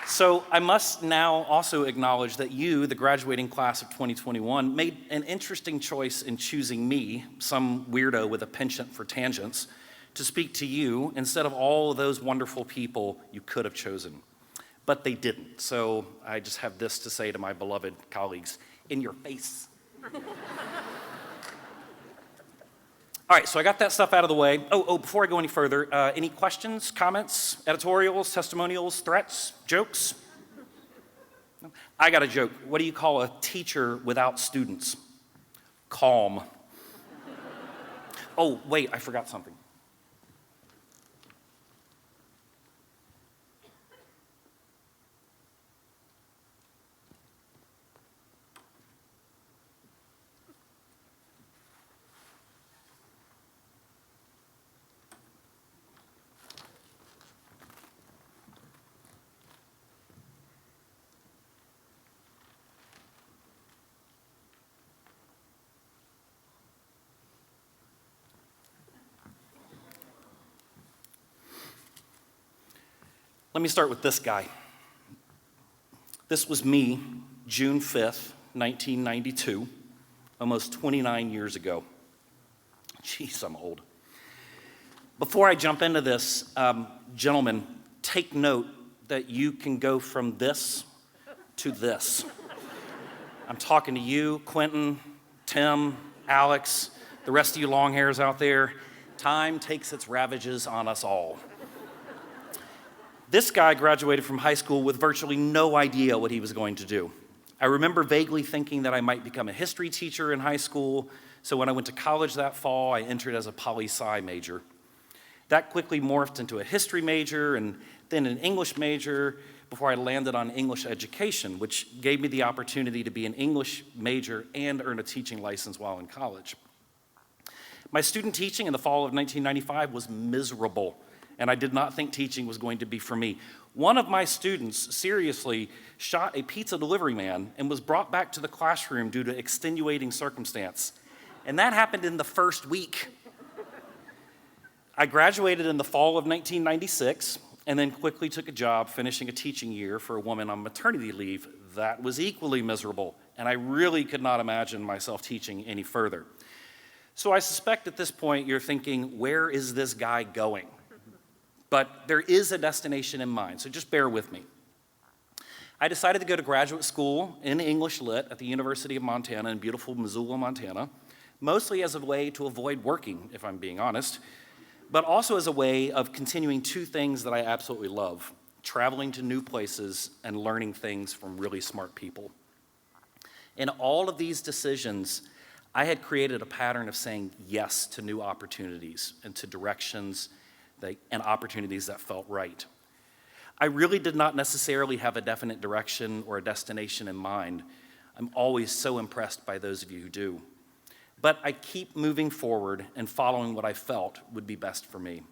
So I must now also acknowledge that you, the graduating class of 2021, made an interesting choice in choosing me, some weirdo with a penchant for tangents, to speak to you instead of all of those wonderful people you could have chosen. But they didn't, so I just have this to say to my beloved colleagues: in your face. All right, so I got that stuff out of the way. Before I go any further, any questions, comments, editorials, testimonials, threats, jokes? No? I got a joke. What do you call a teacher without students? Calm. Oh, wait, I forgot something. Let me start with this guy. This was me, June 5th, 1992, almost 29 years ago. Jeez, I'm old. Before I jump into this, gentlemen, take note that you can go from this to this. I'm talking to you, Quentin, Tim, Alex, the rest of you long hairs out there. Time takes its ravages on us all. This guy graduated from high school with virtually no idea what he was going to do. I remember vaguely thinking that I might become a history teacher in high school, so when I went to college that fall, I entered as a poli-sci major. That quickly morphed into a history major and then an English major before I landed on English education, which gave me the opportunity to be an English major and earn a teaching license while in college. My student teaching in the fall of 1995 was miserable, and I did not think teaching was going to be for me. One of my students seriously shot a pizza delivery man and was brought back to the classroom due to extenuating circumstance. And that happened in the first week. I graduated in the fall of 1996 and then quickly took a job finishing a teaching year for a woman on maternity leave. That was equally miserable, and I really could not imagine myself teaching any further. So I suspect at this point you're thinking, where is this guy going? But there is a destination in mind, so just bear with me. I decided to go to graduate school in English Lit at the University of Montana in beautiful Missoula, Montana, mostly as a way to avoid working, if I'm being honest, but also as a way of continuing two things that I absolutely love: traveling to new places and learning things from really smart people. In all of these decisions, I had created a pattern of saying yes to new opportunities and to directions and opportunities that felt right. I really did not necessarily have a definite direction or a destination in mind. I'm always so impressed by those of you who do. But I keep moving forward and following what I felt would be best for me.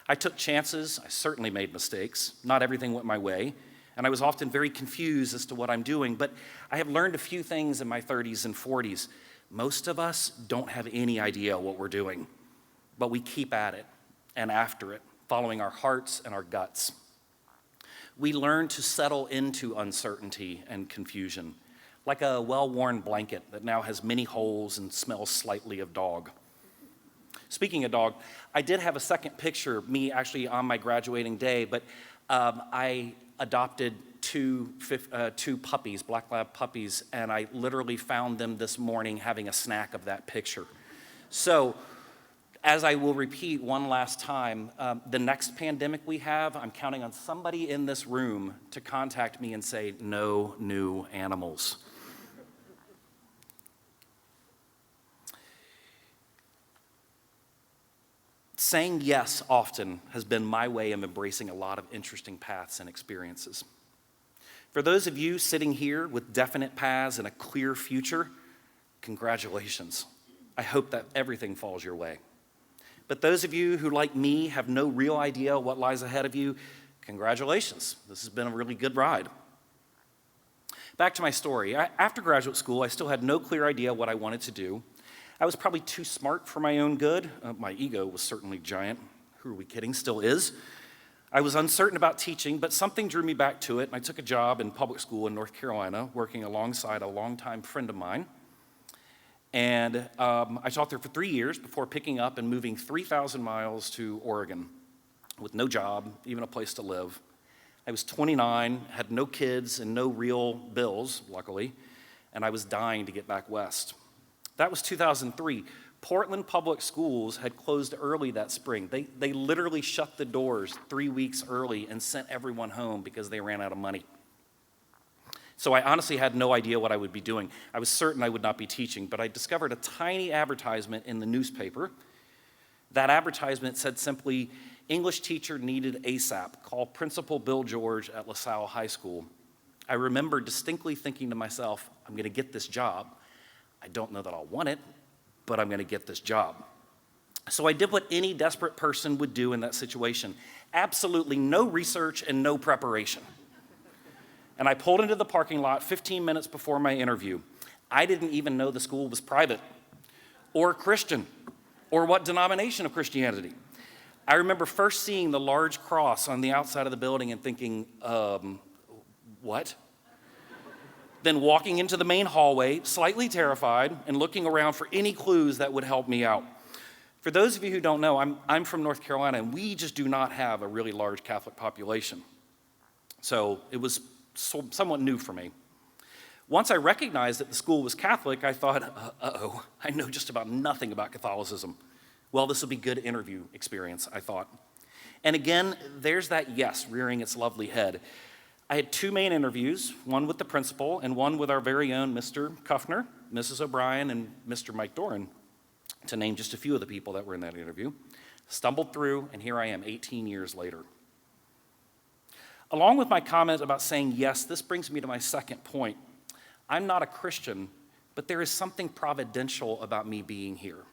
I took chances, I certainly made mistakes, not everything went my way, and I was often very confused as to what I'm doing, but I have learned a few things in my 30s and 40s. Most of us don't have any idea what we're doing, but we keep at it and after it, following our hearts and our guts. We learn to settle into uncertainty and confusion, like a well-worn blanket that now has many holes and smells slightly of dog. Speaking of dog, I did have a second picture of me actually on my graduating day, but I adopted two puppies, black lab puppies, and I literally found them this morning having a snack of that picture. So As I will repeat one last time, the next pandemic we have, I'm counting on somebody in this room to contact me and say, no new animals. Saying yes often has been my way of embracing a lot of interesting paths and experiences. For those of you sitting here with definite paths and a clear future, congratulations. I hope that everything falls your way. But those of you who, like me, have no real idea what lies ahead of you, congratulations. This has been a really good ride. Back to my story. After graduate school, I still had no clear idea what I wanted to do. I was probably too smart for my own good. My ego was certainly giant. Who are we kidding? Still is. I was uncertain about teaching, but something drew me back to it, and I took a job in public school in North Carolina, working alongside a longtime friend of mine. And I taught there for 3 years before picking up and moving 3,000 miles to Oregon with no job, even a place to live. I was 29, had no kids and no real bills, luckily, and I was dying to get back west. That was 2003. Portland Public Schools had closed early that spring. They literally shut the doors 3 weeks early and sent everyone home because they ran out of money. So I honestly had no idea what I would be doing. I was certain I would not be teaching, but I discovered a tiny advertisement in the newspaper. That advertisement said simply, English teacher needed ASAP. Call Principal Bill George at LaSalle High School. I remember distinctly thinking to myself, I'm going to get this job. I don't know that I'll want it, but I'm going to get this job. So I did what any desperate person would do in that situation. Absolutely no research and no preparation. And I pulled into the parking lot 15 minutes before my interview. I didn't even know the school was private or Christian or what denomination of Christianity. I remember first seeing the large cross on the outside of the building and thinking, what? Then walking into the main hallway, slightly terrified, and looking around for any clues that would help me out. For those of you who don't know, I'm from North Carolina, and we just do not have a really large Catholic population. So it was somewhat new for me. Once I recognized that the school was Catholic, I thought, uh-oh, I know just about nothing about Catholicism. Well, this will be a good interview experience, I thought. And again, there's that yes rearing its lovely head. I had 2 main interviews, one with the principal and one with our very own Mr. Kuffner, Mrs. O'Brien, and Mr. Mike Doran, to name just a few of the people that were in that interview. Stumbled through, and here I am 18 years later. Along with my comment about saying yes, this brings me to my second point. I'm not a Christian, but there is something providential about me being here.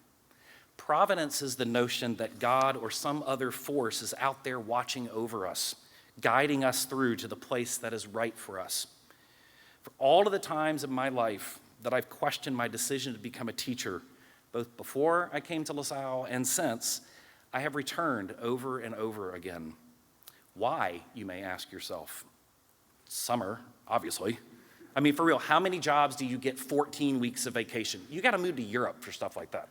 Providence is the notion that God or some other force is out there watching over us, guiding us through to the place that is right for us. For all of the times in my life that I've questioned my decision to become a teacher, both before I came to LaSalle and since, I have returned over and over again. Why, you may ask yourself? Summer, obviously. I mean, for real, how many jobs do you get 14 weeks of vacation? You got to move to Europe for stuff like that.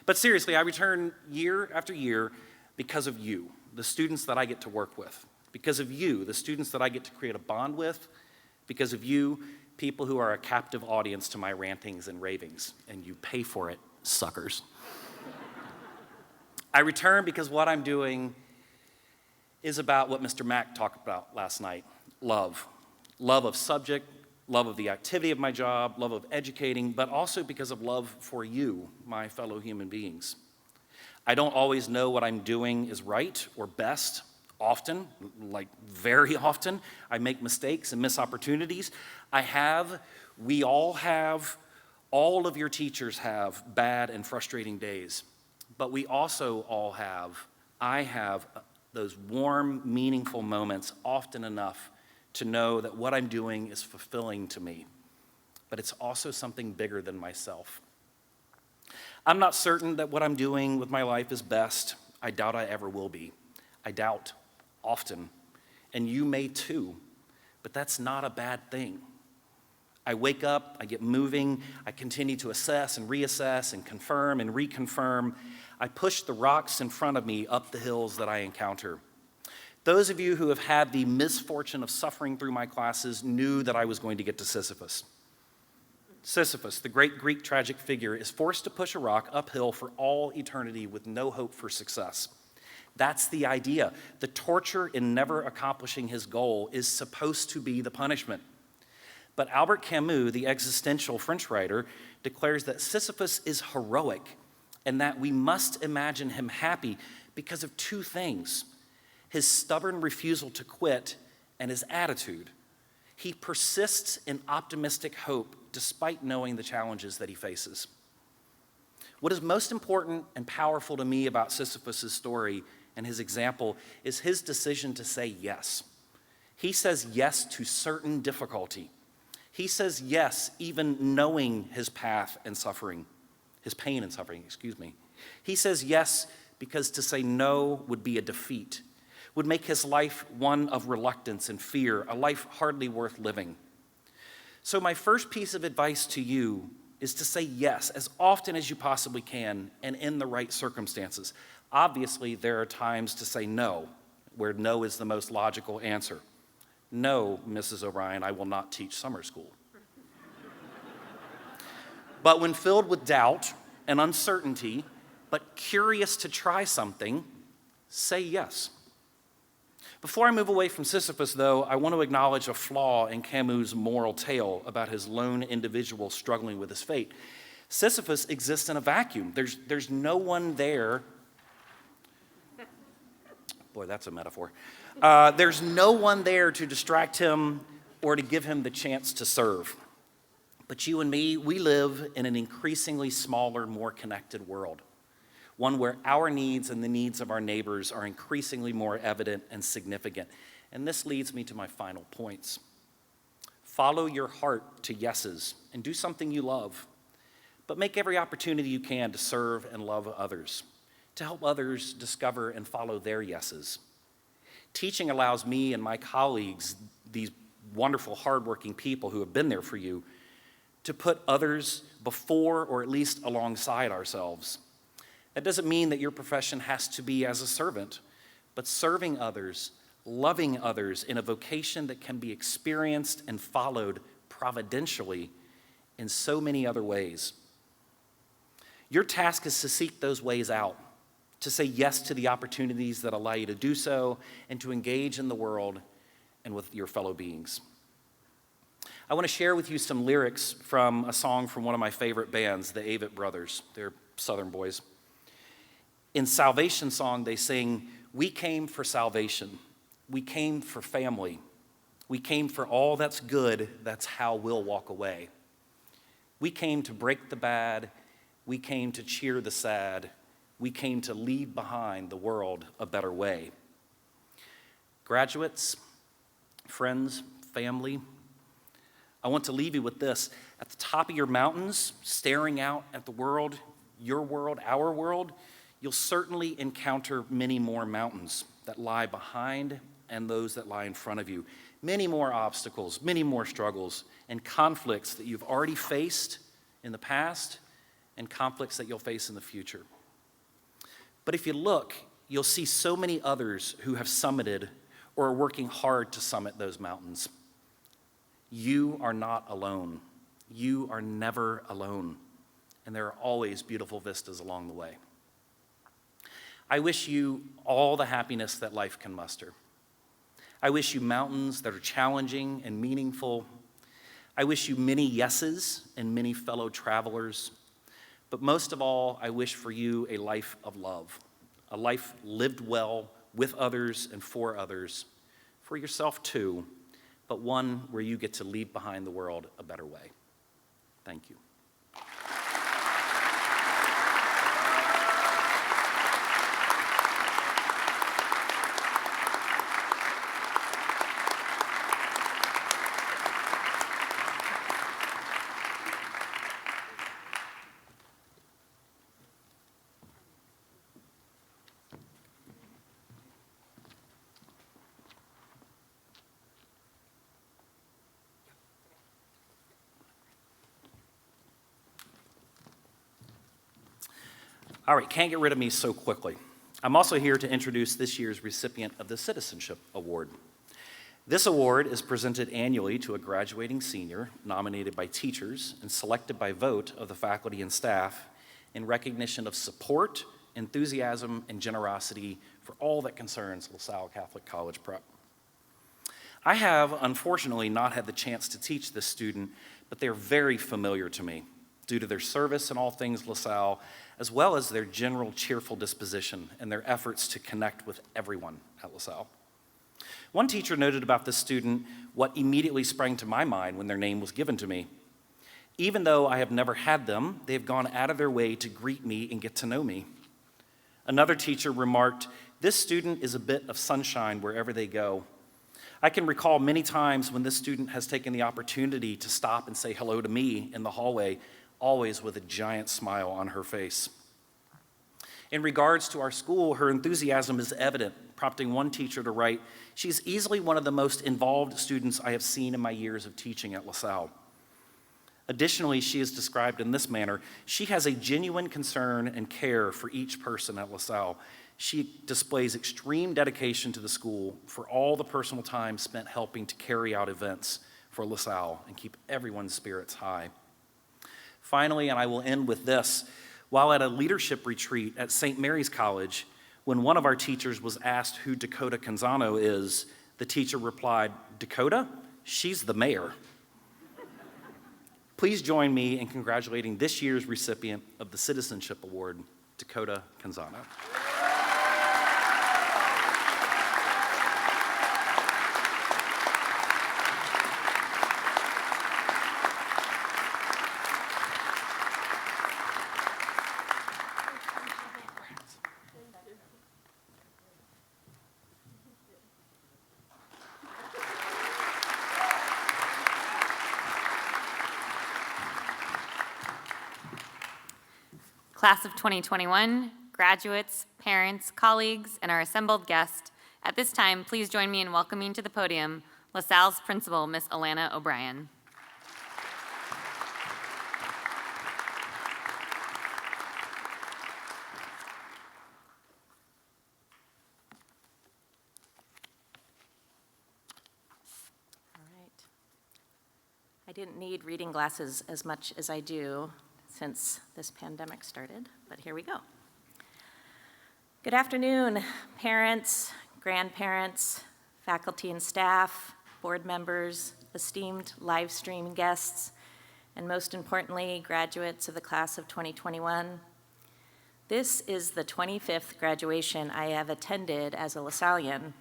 But seriously, I return year after year because of you, the students that I get to work with, because of you, the students that I get to create a bond with, because of you, people who are a captive audience to my rantings and ravings, and you pay for it, suckers. I return because what I'm doing is about what Mr. Mack talked about last night, love. Love of subject, love of the activity of my job, love of educating, but also because of love for you, my fellow human beings. I don't always know what I'm doing is right or best. Often, like very often, I make mistakes and miss opportunities. We all have, all of your teachers have bad and frustrating days. But we also all have, I have those warm, meaningful moments often enough to know that what I'm doing is fulfilling to me. But it's also something bigger than myself. I'm not certain that what I'm doing with my life is best. I doubt I ever will be. I doubt often, and you may too, but that's not a bad thing. I wake up, I get moving, I continue to assess and reassess and confirm and reconfirm. I push the rocks in front of me up the hills that I encounter. Those of you who have had the misfortune of suffering through my classes knew that I was going to get to Sisyphus. Sisyphus, the great Greek tragic figure, is forced to push a rock uphill for all eternity with no hope for success. That's the idea. The torture in never accomplishing his goal is supposed to be the punishment. But Albert Camus, the existential French writer, declares that Sisyphus is heroic and that we must imagine him happy because of two things: his stubborn refusal to quit and his attitude. He persists in optimistic hope despite knowing the challenges that he faces. What is most important and powerful to me about Sisyphus' story and his example is his decision to say yes. He says yes to certain difficulty. He says yes even knowing his path and suffering, his pain and suffering, excuse me. He says yes because to say no would be a defeat, would make his life one of reluctance and fear, a life hardly worth living. So my first piece of advice to you is to say yes as often as you possibly can and in the right circumstances. Obviously, there are times to say no, where no is the most logical answer. No, Mrs. O'Brien, I will not teach summer school. But when filled with doubt and uncertainty, but curious to try something, say yes. Before I move away from Sisyphus, though, I want to acknowledge a flaw in Camus' moral tale about his lone individual struggling with his fate. Sisyphus exists in a vacuum. There's no one there. Boy, that's a metaphor. There's no one there to distract him or to give him the chance to serve. But you and me, we live in an increasingly smaller, more connected world. One where our needs and the needs of our neighbors are increasingly more evident and significant. And this leads me to my final points. Follow your heart to yeses and do something you love, but make every opportunity you can to serve and love others, to help others discover and follow their yeses. Teaching allows me and my colleagues, these wonderful, hardworking people who have been there for you, to put others before or at least alongside ourselves. That doesn't mean that your profession has to be as a servant, but serving others, loving others in a vocation that can be experienced and followed providentially in so many other ways. Your task is to seek those ways out, to say yes to the opportunities that allow you to do so, and to engage in the world and with your fellow beings. I want to share with you some lyrics from a song from one of my favorite bands, the Avett Brothers. They're Southern boys. In Salvation Song, they sing, "We came for salvation. We came for family. We came for all that's good. That's how we'll walk away. We came to break the bad. We came to cheer the sad. We came to leave behind the world a better way." Graduates, friends, family, I want to leave you with this. At the top of your mountains, staring out at the world, your world, our world, you'll certainly encounter many more mountains that lie behind and those that lie in front of you. Many more obstacles, many more struggles, and conflicts that you've already faced in the past and conflicts that you'll face in the future. But if you look, you'll see so many others who have summited or are working hard to summit those mountains. You are not alone. You are never alone. And there are always beautiful vistas along the way. I wish you all the happiness that life can muster. I wish you mountains that are challenging and meaningful. I wish you many yeses and many fellow travelers. But most of all, I wish for you a life of love, a life lived well with others and for others, for yourself too, but one where you get to leave behind the world a better way. Thank you. All right, can't get rid of me so quickly. I'm also here to introduce this year's recipient of the Citizenship Award. This award is presented annually to a graduating senior nominated by teachers and selected by vote of the faculty and staff in recognition of support, enthusiasm, and generosity for all that concerns LaSalle Catholic College Prep. I have, unfortunately, not had the chance to teach this student, but they're very familiar to me due to their service in all things LaSalle, as well as their general cheerful disposition and their efforts to connect with everyone at LaSalle. One teacher noted about this student what immediately sprang to my mind when their name was given to me. Even though I have never had them, they have gone out of their way to greet me and get to know me. Another teacher remarked, "This student is a bit of sunshine wherever they go." I can recall many times when this student has taken the opportunity to stop and say hello to me in the hallway, always with a giant smile on her face. In regards to our school, her enthusiasm is evident, prompting one teacher to write, "She's easily one of the most involved students I have seen in my years of teaching at LaSalle." Additionally, she is described in this manner: "She has a genuine concern and care for each person at LaSalle. She displays extreme dedication to the school for all the personal time spent helping to carry out events for LaSalle and keep everyone's spirits high." Finally, and I will end with this, while at a leadership retreat at St. Mary's College, when one of our teachers was asked who Dakota Canzano is, the teacher replied, "Dakota? She's the mayor." Please join me in congratulating this year's recipient of the Citizenship Award, Dakota Canzano. Class of 2021, graduates, parents, colleagues, and our assembled guests, at this time, please join me in welcoming to the podium LaSalle's principal, Miss Alana O'Brien. All right. I didn't need reading glasses as much as I do since this pandemic started, but here we go. Good afternoon, parents, grandparents, faculty and staff, board members, esteemed live stream guests, and most importantly, graduates of the class of 2021. This is the 25th graduation I have attended as a LaSallian,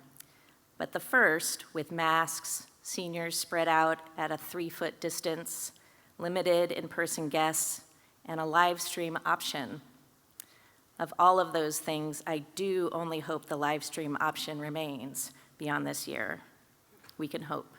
but the first with masks, seniors spread out at a 3-foot distance, limited in-person guests, and a live stream option. Of all of those things, I do only hope the live stream option remains beyond this year. We can hope.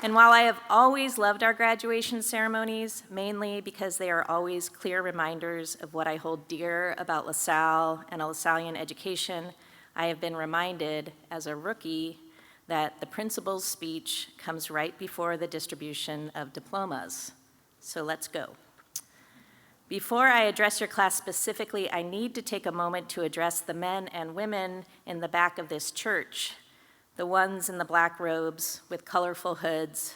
And while I have always loved our graduation ceremonies, mainly because they are always clear reminders of what I hold dear about LaSalle and a LaSallian education, I have been reminded as a rookie that the principal's speech comes right before the distribution of diplomas. So let's go. Before I address your class specifically, I need to take a moment to address the men and women in the back of this church, the ones in the black robes with colorful hoods,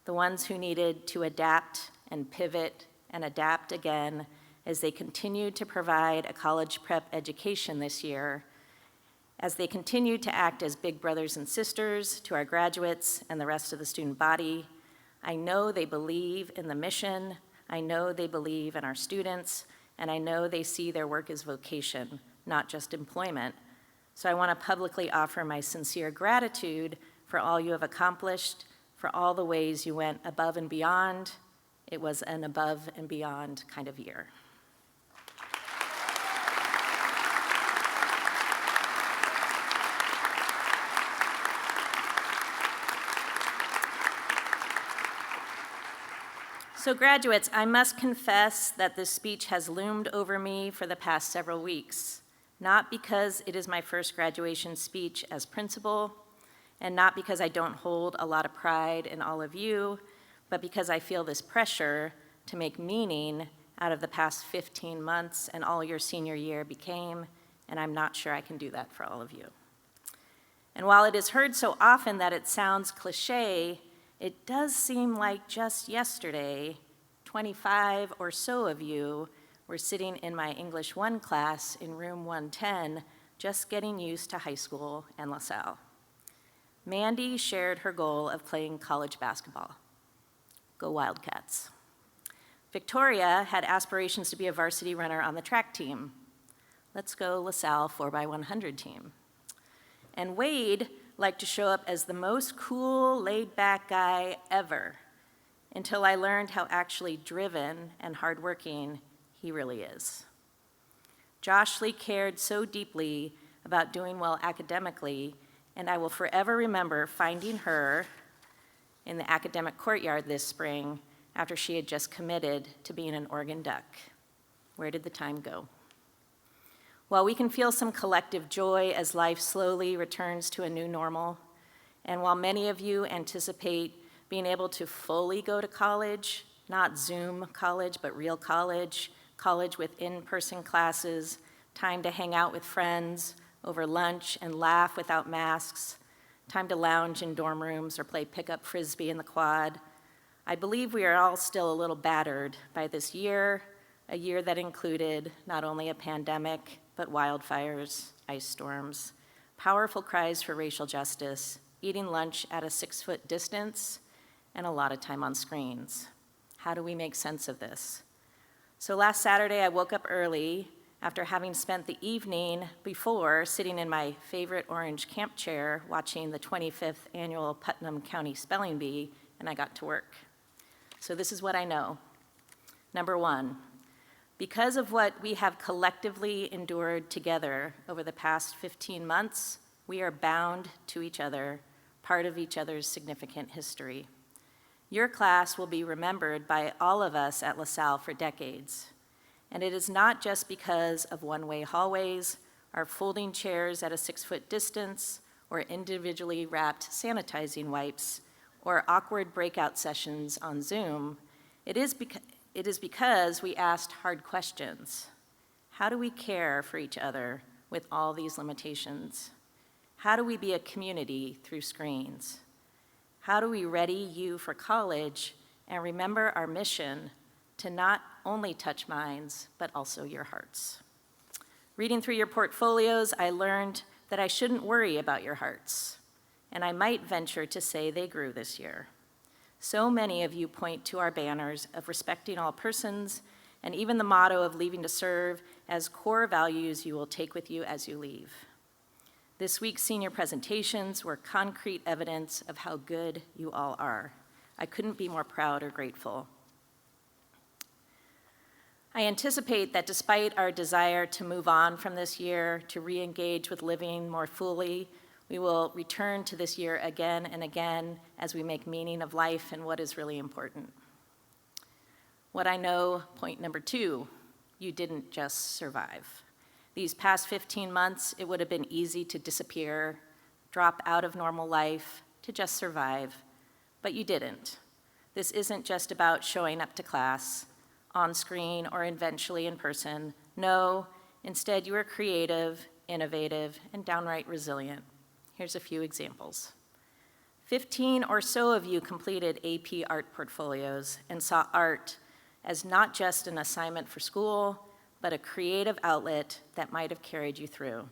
the ones who needed to adapt and pivot and adapt again as they continued to provide a college prep education this year, as they continue to act as big brothers and sisters to our graduates and the rest of the student body. I know they believe in the mission, I know they believe in our students, and I know they see their work as vocation, not just employment. So I want to publicly offer my sincere gratitude for all you have accomplished, for all the ways you went above and beyond. It was an above and beyond kind of year. So graduates, I must confess that this speech has loomed over me for the past several weeks, not because it is my first graduation speech as principal, and not because I don't hold a lot of pride in all of you, but because I feel this pressure to make meaning out of the past 15 months and all your senior year became, and I'm not sure I can do that for all of you. And while it is heard so often that it sounds cliche, it does seem like just yesterday, 25 or so of you were sitting in my English 1 class in room 110, just getting used to high school and LaSalle. Mandy shared her goal of playing college basketball. Go Wildcats. Victoria had aspirations to be a varsity runner on the track team. Let's go LaSalle 4x100 team. And Wade liked to show up as the most cool, laid-back guy ever, until I learned how actually driven and hardworking he really is. Josh Lee cared so deeply about doing well academically, and I will forever remember finding her in the academic courtyard this spring after she had just committed to being an Oregon Duck. Where did the time go? While we can feel some collective joy as life slowly returns to a new normal, and while many of you anticipate being able to fully go to college, not Zoom college, but real college, college with in-person classes, time to hang out with friends over lunch and laugh without masks, time to lounge in dorm rooms or play pickup frisbee in the quad, I believe we are all still a little battered by this year, a year that included not only a pandemic, but wildfires, ice storms, powerful cries for racial justice, eating lunch at a 6-foot distance, and a lot of time on screens. How do we make sense of this? So last Saturday, I woke up early after having spent the evening before sitting in my favorite orange camp chair watching the 25th annual Putnam County Spelling Bee, and I got to work. So this is what I know. Number one, because of what we have collectively endured together over the past 15 months, we are bound to each other, part of each other's significant history. Your class will be remembered by all of us at LaSalle for decades. And it is not just because of one-way hallways, our folding chairs at a 6-foot distance, or individually wrapped sanitizing wipes, or awkward breakout sessions on Zoom. It is because we asked hard questions. How do we care for each other with all these limitations? How do we be a community through screens? How do we ready you for college and remember our mission to not only touch minds, but also your hearts? Reading through your portfolios, I learned that I shouldn't worry about your hearts, and I might venture to say they grew this year. So many of you point to our banners of respecting all persons, and even the motto of leaving to serve as core values you will take with you as you leave. This week's senior presentations were concrete evidence of how good you all are. I couldn't be more proud or grateful. I anticipate that despite our desire to move on from this year, to re-engage with living more fully, we will return to this year again and again as we make meaning of life and what is really important. What I know, point number two, you didn't just survive. These past 15 months, it would have been easy to disappear, drop out of normal life, to just survive, but you didn't. This isn't just about showing up to class, on screen or eventually in person. No, instead you are creative, innovative, and downright resilient. Here's a few examples. 15 or so of you completed AP art portfolios and saw art as not just an assignment for school, but a creative outlet that might have carried you through.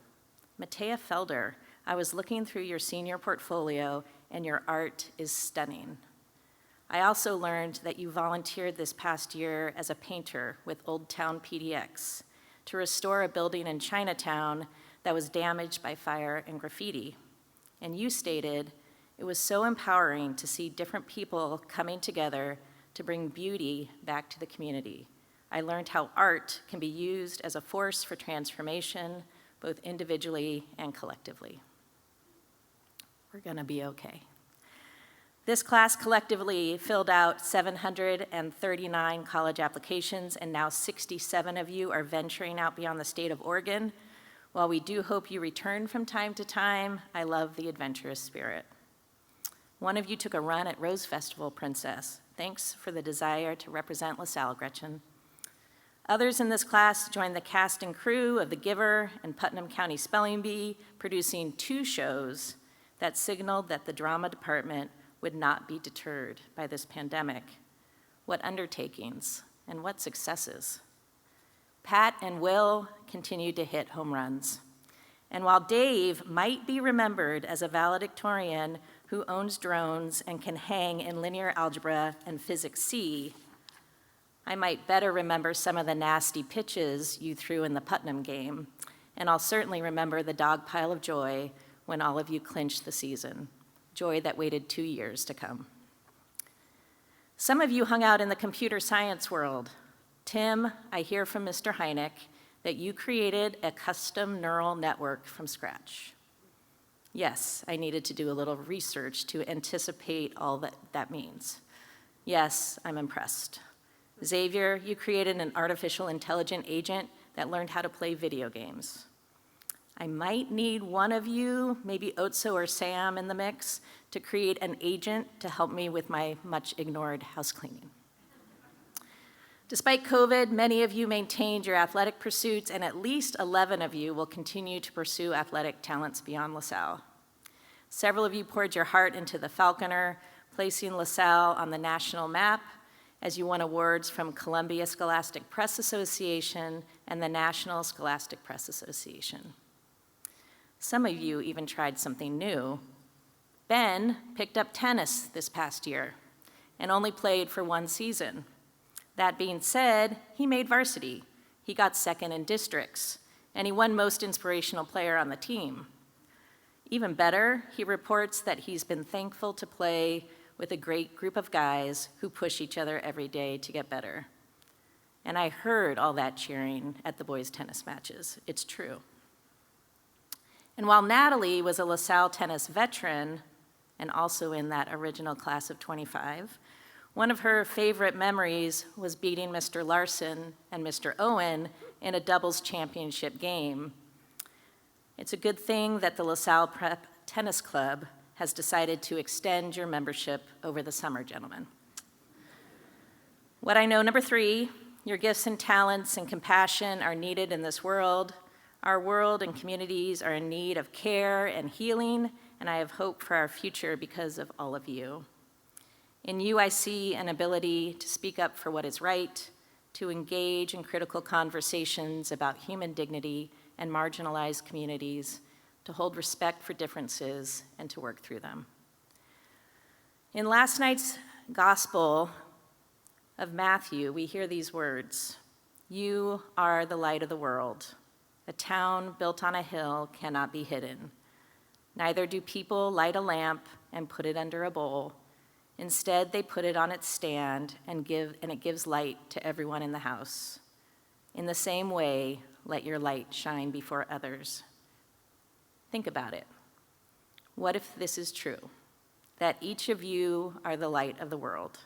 Matea Felder, I was looking through your senior portfolio and your art is stunning. I also learned that you volunteered this past year as a painter with Old Town PDX to restore a building in Chinatown that was damaged by fire and graffiti. And you stated, it was so empowering to see different people coming together to bring beauty back to the community. I learned how art can be used as a force for transformation, both individually and collectively. We're gonna be okay. This class collectively filled out 739 college applications, and now 67 of you are venturing out beyond the state of Oregon. While we do hope you return from time to time, I love the adventurous spirit. One of you took a run at Rose Festival, Princess. Thanks for the desire to represent LaSalle, Gretchen. Others in this class joined the cast and crew of The Giver and Putnam County Spelling Bee, producing 2 shows that signaled that the drama department would not be deterred by this pandemic. What undertakings and what successes. Pat and Will continued to hit home runs. And while Dave might be remembered as a valedictorian who owns drones and can hang in linear algebra and physics C, I might better remember some of the nasty pitches you threw in the Putnam game, and I'll certainly remember the dog pile of joy when all of you clinched the season, joy that waited 2 years to come. Some of you hung out in the computer science world. Tim, I hear from Mr. Heineck that you created a custom neural network from scratch. Yes, I needed to do a little research to anticipate all that means. Yes, I'm impressed. Xavier, you created an artificial intelligent agent that learned how to play video games. I might need one of you, maybe Otso or Sam in the mix, to create an agent to help me with my much ignored house cleaning. Despite COVID, many of you maintained your athletic pursuits, and at least 11 of you will continue to pursue athletic talents beyond LaSalle. Several of you poured your heart into the Falconer, placing LaSalle on the national map as you won awards from Columbia Scholastic Press Association and the National Scholastic Press Association. Some of you even tried something new. Ben picked up tennis this past year and only played for 1 season. That being said, he made varsity. He got second in districts, and he won most inspirational player on the team. Even better, he reports that he's been thankful to play with a great group of guys who push each other every day to get better. And I heard all that cheering at the boys' tennis matches. It's true. And while Natalie was a LaSalle tennis veteran, and also in that original class of 25, one of her favorite memories was beating Mr. Larson and Mr. Owen in a doubles championship game. It's a good thing that the LaSalle Prep Tennis Club has decided to extend your membership over the summer, gentlemen. What I know, number 3, your gifts and talents and compassion are needed in this world. Our world and communities are in need of care and healing, and I have hope for our future because of all of you. In you, I see an ability to speak up for what is right, to engage in critical conversations about human dignity and marginalized communities, to hold respect for differences, and to work through them. In last night's Gospel of Matthew, we hear these words: "You are the light of the world. A town built on a hill cannot be hidden. Neither do people light a lamp and put it under a bowl. Instead, they put it on its stand and it gives light to everyone in the house. In the same way, let your light shine before others." Think about it. What if this is true, that each of you are the light of the world?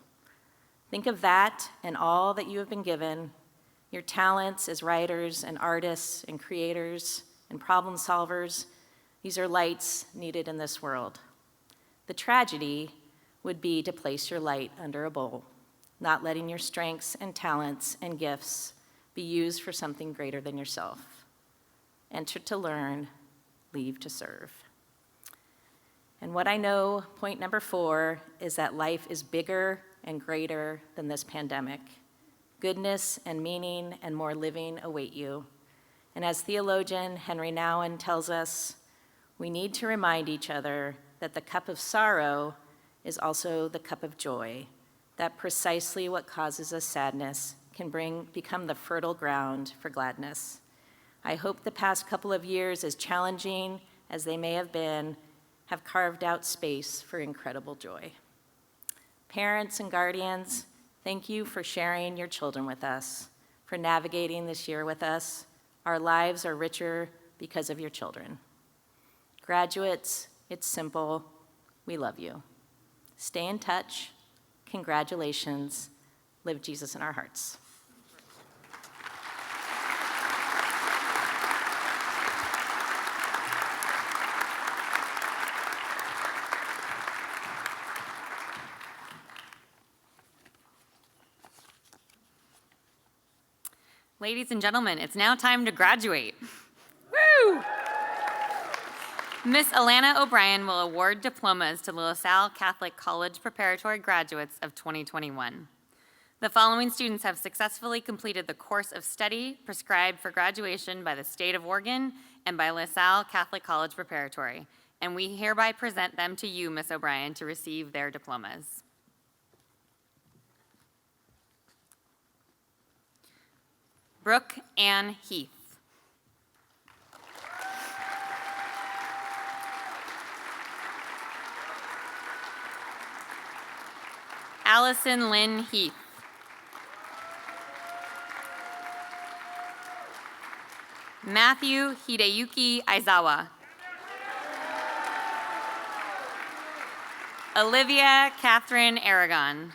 Think of that and all that you have been given, your talents as writers and artists and creators and problem solvers. These are lights needed in this world. The tragedy would be to place your light under a bowl, not letting your strengths and talents and gifts be used for something greater than yourself. Enter to learn, leave to serve. And what I know, point number 4, is that life is bigger and greater than this pandemic. Goodness and meaning and more living await you. And as theologian Henry Nouwen tells us, we need to remind each other that the cup of sorrow is also the cup of joy, that precisely what causes us sadness can become the fertile ground for gladness. I hope the past couple of years, as challenging as they may have been, have carved out space for incredible joy. Parents and guardians, thank you for sharing your children with us, for navigating this year with us. Our lives are richer because of your children. Graduates, it's simple. We love you. Stay in touch. Congratulations. Live Jesus in our hearts. Ladies and gentlemen, it's now time to graduate. Woo! Miss Alana O'Brien will award diplomas to the LaSalle Catholic College preparatory graduates of 2021. The following students have successfully completed the course of study prescribed for graduation by the state of Oregon and by LaSalle Catholic College Preparatory, and we hereby present them to you, Miss O'Brien, to receive their diplomas. Brooke Ann Heath. Allison Lynn Heath. Matthew Hideyuki Aizawa. Olivia Catherine Aragon.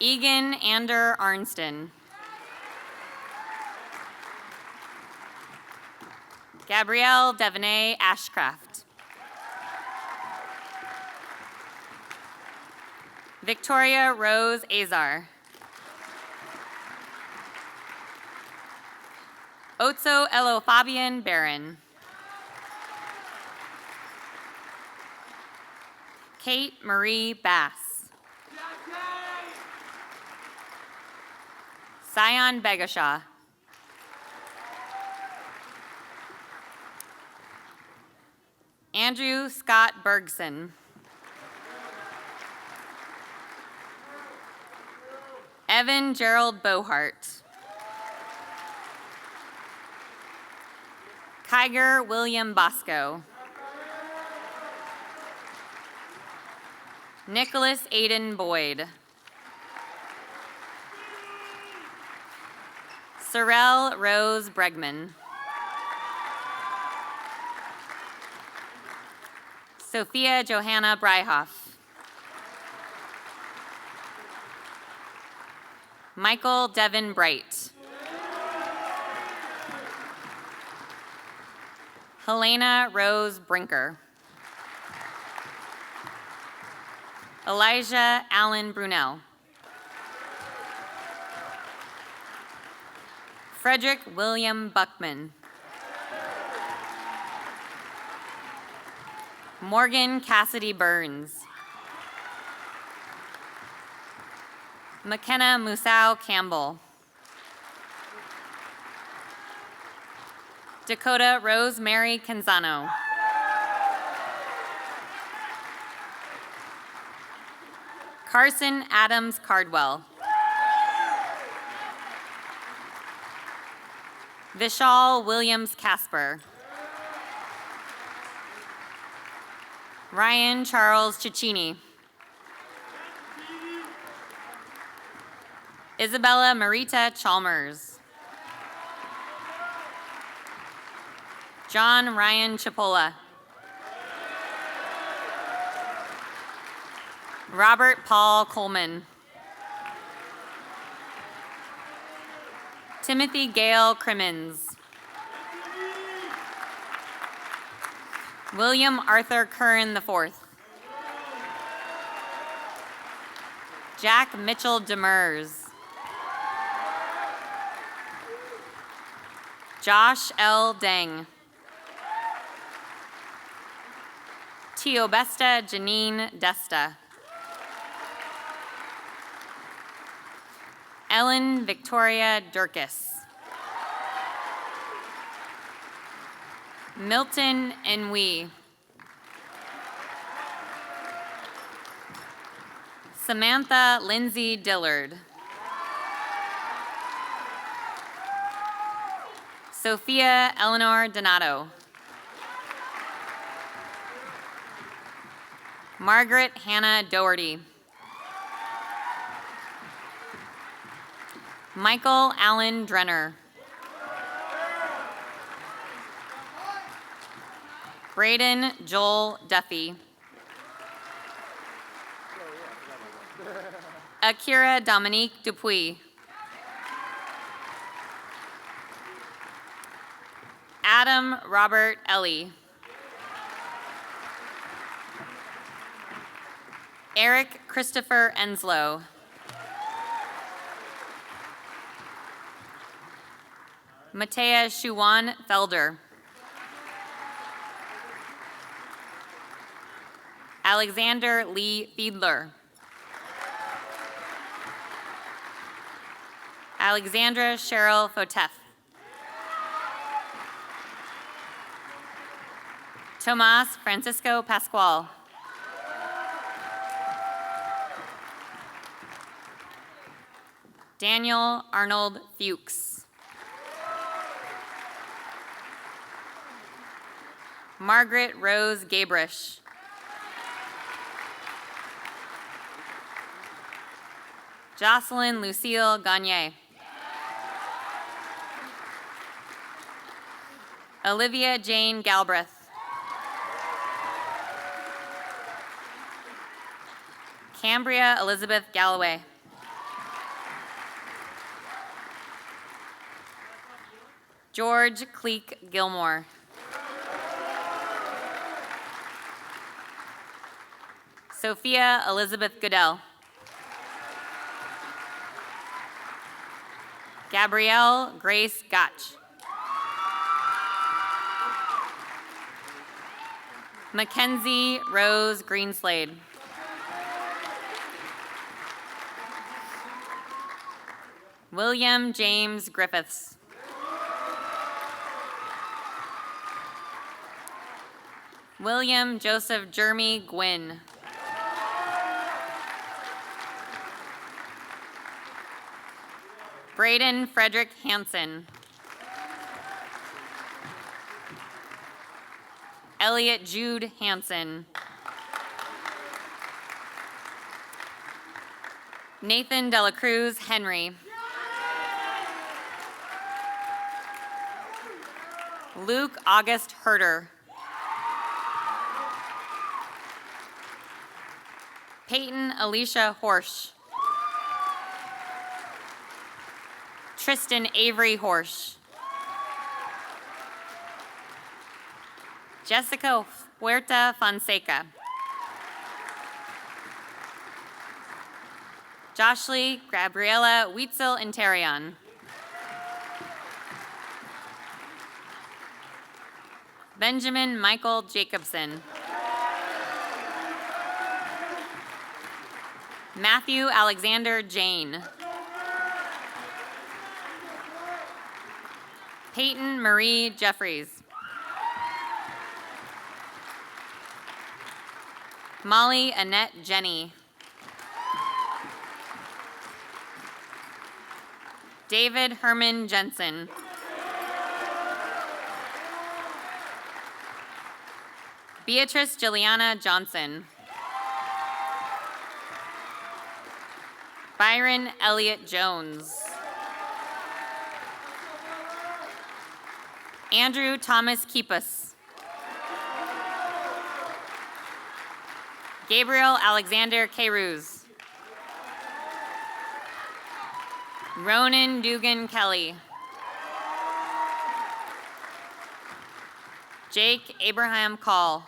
Egan Ander Arnston. Gabrielle Devaney Ashcraft. Victoria Rose Azar. Otso Elo Fabian Barron. Kate Marie Bass. Sion Begashaw. Andrew Scott Bergson. Evan Gerald Bohart. Kiger William Bosco. Nicholas Aiden Boyd. Sorrel Rose Bregman. Sophia Johanna Breihoff. Michael Devin Bright. Helena Rose Brinker. Elijah Allen Brunel. Frederick William Buckman. Morgan Cassidy Burns. McKenna Musau Campbell. Dakota Rosemary Canzano. Carson Adams Cardwell. Vishal Williams Casper. Ryan Charles Cicchini. Isabella Marita Chalmers. John Ryan Chipola. Robert Paul Coleman. Timothy Gale Crimmins. William Arthur Curran IV. Jack Mitchell Demers. Josh L. Deng. Teobesta Janine Desta. Ellen Victoria Durkis. Milton Enwi. Samantha Lindsay Dillard. Sophia Eleanor Donato. Margaret Hannah Doherty. Michael Allen Drenner. Braden Joel Duffy. Akira Dominique Dupuis. Adam Robert Ellie. Eric Christopher Enslow. Matea Shuwan Felder. Alexander Lee Fiedler. Alexandra Cheryl Fotef. Tomas Francisco Pascual. Daniel Arnold Fuchs. Margaret Rose Gabrish. Jocelyn Lucille Gagne. Olivia Jane Galbraith. Cambria Elizabeth Galloway. George Cleek Gilmore. Sophia Elizabeth Goodell. Gabrielle Grace Gotch. Mackenzie Rose Greenslade. William James Griffiths. William Joseph Jeremy Gwynn. Braden Frederick Hansen. Elliot Jude Hansen. Nathan Dela Cruz Henry. Luke August Herder. Peyton Alicia Horsch. Tristan Avery Horsch. Jessica Huerta Fonseca. Joshly Gabriela Weitzel Interion. Benjamin Michael Jacobson. Matthew Alexander Jane. Peyton Marie Jeffries. Molly Annette Jenny. David Herman Jensen. Beatrice Juliana Johnson. Byron Elliott Jones. Andrew Thomas Keepus. Gabriel Alexander Carews. Ronan Dugan Kelly. Jake Abraham Call.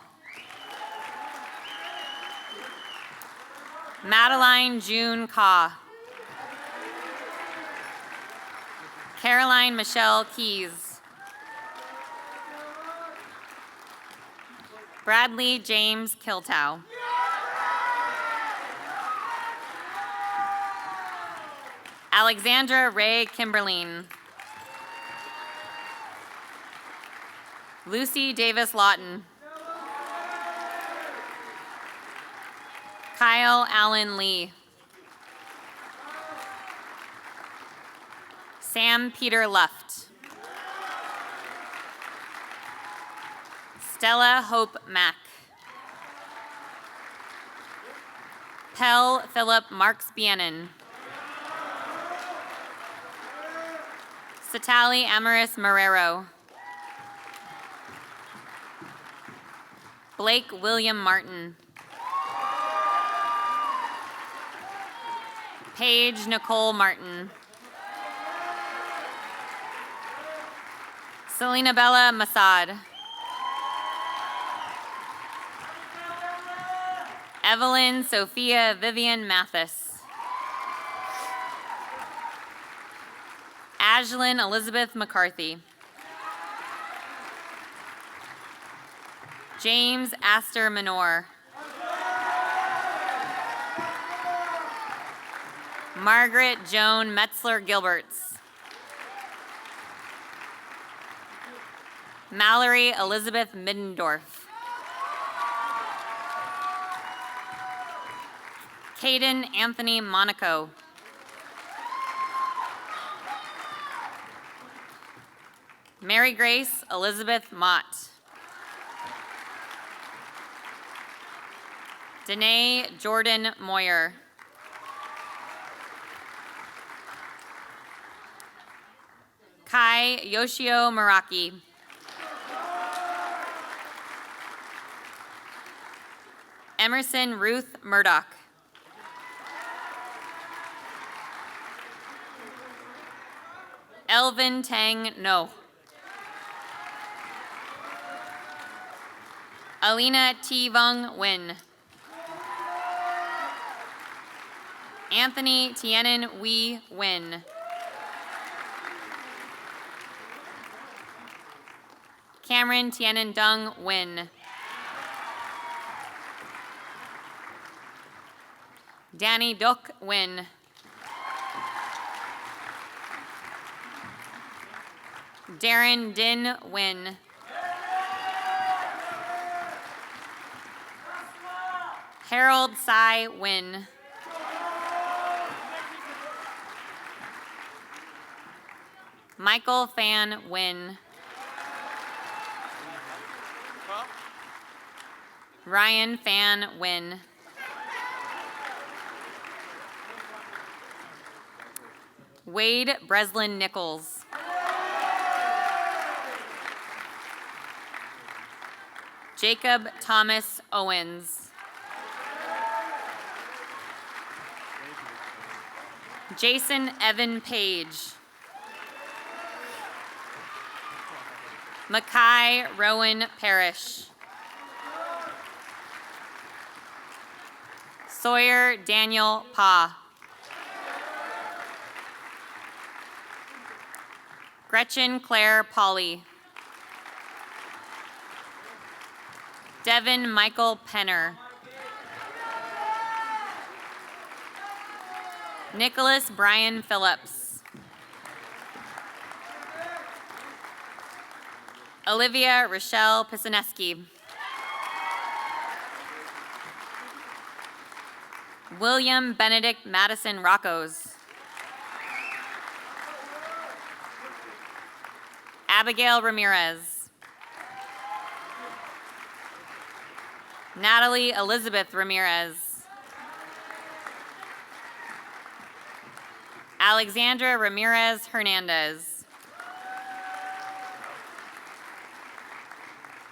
Madeline June Kaw. Caroline Michelle Keys. Bradley James Kiltow. Alexandra Ray Kimberline. Lucy Davis Lawton. Kyle Allen Lee. Sam Peter Luft. Stella Hope Mack. Pell Philip Marks Bienen. Satali Amaris Marrero. Blake William Martin. Paige Nicole Martin. Selena Bella Masad. Evelyn Sophia Vivian Mathis. Ashlyn Elizabeth McCarthy. James Astor Minor. Margaret Joan Metzler Gilberts. Mallory Elizabeth Middendorf. Caden Anthony Monaco. Mary Grace Elizabeth Mott. Danae Jordan Moyer. Kai Yoshio Maraki. Emerson Ruth Murdoch. Elvin Tang No. Alina T. Vung Nguyen. Anthony Tienen Wee Nguyen. Cameron Tienen Dung Nguyen. Danny Duk Nguyen. Darren Din Nguyen. Harold Sai Nguyen. Michael Fan Nguyen. Ryan Fan Nguyen. Wade Breslin Nichols. Jacob Thomas Owens. Jason Evan Page. Makai Rowan Parrish. Sawyer Daniel Pa. Gretchen Claire Polly. Devin Michael Penner. Nicholas Brian Phillips. Olivia Rochelle Pisaneski. William Benedict Madison Rockos. Abigail Ramirez. Natalie Elizabeth Ramirez. Alexandra Ramirez Hernandez.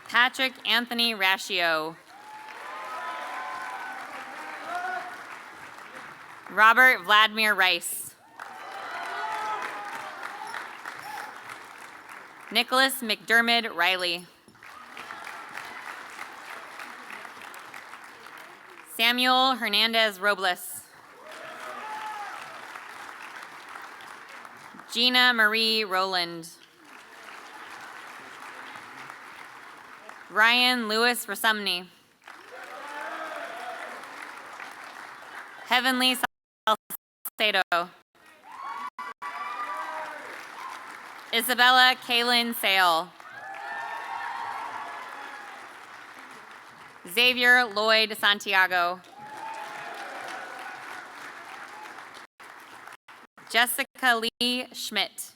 Patrick Anthony Rashio. Robert Vladimir Rice. Nicholas McDermott Riley. Samuel Hernandez Robles. Gina Marie Rowland. Ryan Lewis Rasumny. Heavenly Salcedo. Isabella Kaylin Sale. Xavier Lloyd Santiago. Jessica Lee Schmidt.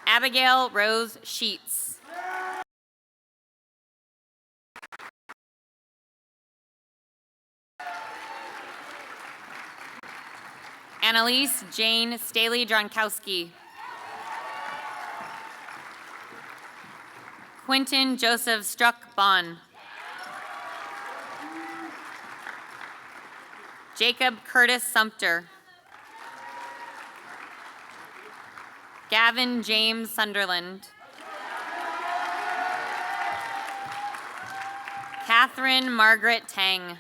Abigail Rose Sheets. Annalise Jane Staley-Dronkowski. Quentin Joseph Struck-Bon. Jacob Curtis Sumter. Gavin James Sunderland. Catherine Margaret Tang.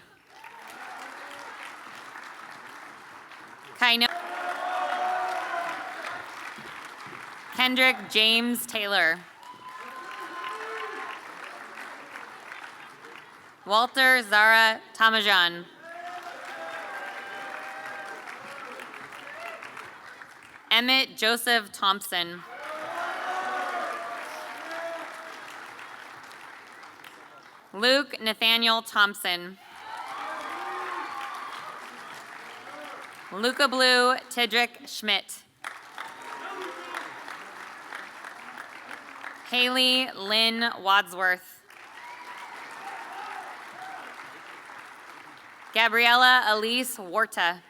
Kendrick James Taylor. Walter Zara Tamajan. Emmett Joseph Thompson. Luke Nathaniel Thompson. Luca Blue Tidrick Schmidt. Haley Lynn Wadsworth. Gabriella Elise Warta.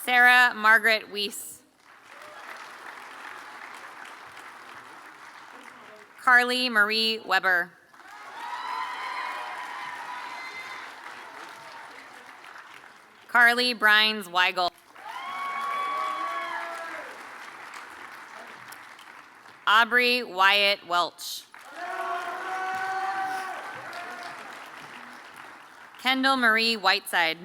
Sarah Margaret Weiss. Carly Marie Weber. Carly Brines Weigel. Aubrey Wyatt Welch. Kendall Marie Whiteside.